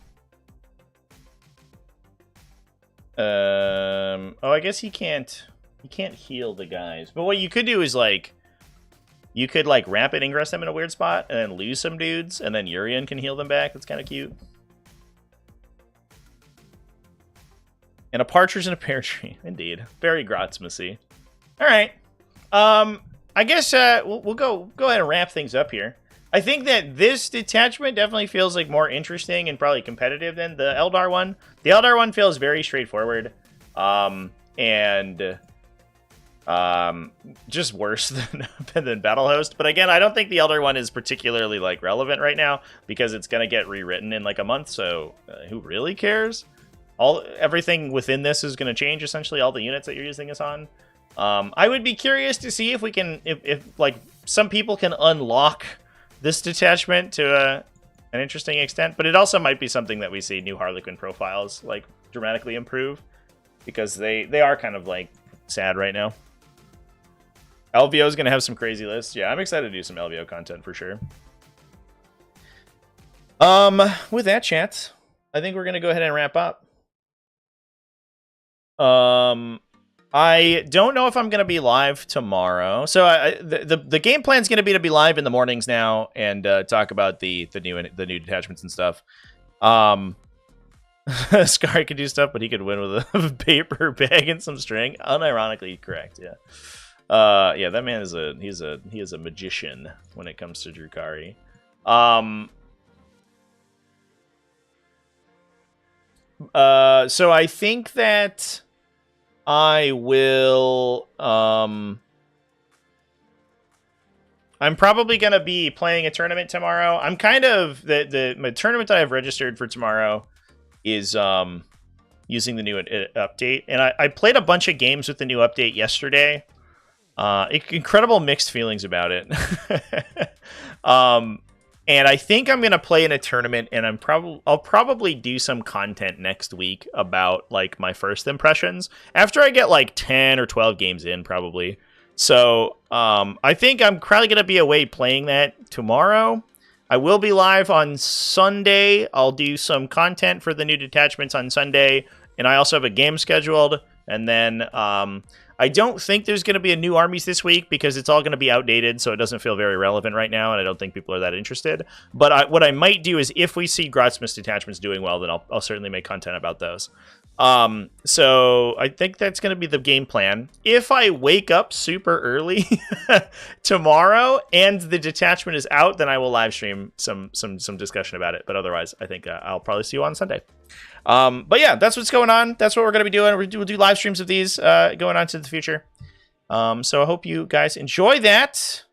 I guess he can't heal the guys, but what you could do is like you could like rapid ingress them in a weird spot and then lose some dudes, and then Urian can heal them back. That's kind of cute. And a partridge in a pear tree. Indeed. Very Grotsmasy. All right. I guess we'll go ahead and wrap things up here. I think that this detachment definitely feels like more interesting and probably competitive than the Eldar one. The Eldar one feels very straightforward. And just worse than Battle Host. But again, I don't think the Eldar one is particularly like relevant right now because it's going to get rewritten in like a month. So who really cares? Everything within this is going to change, essentially, all the units that you're using this on. I would be curious to see if we can, if like some people can unlock this detachment to an interesting extent, but it also might be something that we see new Harlequin profiles like dramatically improve because they are kind of like sad right now. LVO is going to have some crazy lists. Yeah, I'm excited to do some LVO content for sure. With that, chat, I think we're going to go ahead and wrap up. I don't know if I'm going to be live tomorrow. So the game plan is going to be live in the mornings now and talk about the new detachments and stuff. Scar could do stuff, but he could win with a paper bag and some string. Unironically correct, yeah. Yeah, that man is he is a magician when it comes to Drukhari. So I think that I will I'm probably gonna be playing a tournament tomorrow. I'm kind of my tournament that I've registered for tomorrow is using the new update, and I played a bunch of games with the new update yesterday. Incredible mixed feelings about it. And I think I'm gonna play in a tournament, and I'll probably do some content next week about like my first impressions after I get like 10 or 12 games in, probably. So I think I'm probably gonna be away playing that tomorrow. I will be live on Sunday. I'll do some content for the new detachments on Sunday, and I also have a game scheduled. And then I don't think there's going to be a new armies this week because it's all going to be outdated, so it doesn't feel very relevant right now, and I don't think people are that interested. But what I might do is if we see Grotsmas detachments doing well, then I'll certainly make content about those. So I think that's going to be the game plan. If I wake up super early tomorrow and the detachment is out, then I will live stream some discussion about it. But otherwise, I think I'll probably see you on Sunday. But yeah, that's what's going on. That's what we're going to be doing. We'll do live streams of these going on to the future. So I hope you guys enjoy that.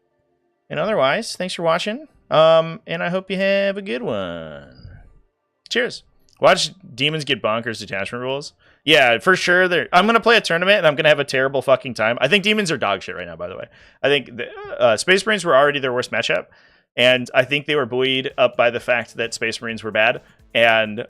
And otherwise, thanks for watching. And I hope you have a good one. Cheers. Watch demons get bonkers detachment rules. Yeah, for sure. I'm going to play a tournament, and I'm going to have a terrible fucking time. I think demons are dog shit right now, by the way. I think Space Marines were already their worst matchup. And I think they were buoyed up by the fact that Space Marines were bad. And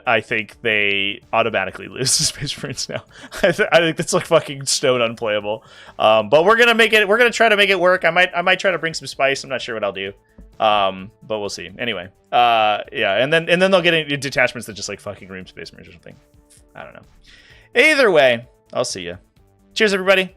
I think they automatically lose to Space Marines now. I think that's like fucking stone unplayable. But we're gonna make it. We're gonna try to make it work. I might try to bring some spice. I'm not sure what I'll do. But we'll see. Anyway, yeah, and then they'll get into detachments that just like fucking ream Space Marines or something. I don't know. Either way, I'll see you. Cheers, everybody.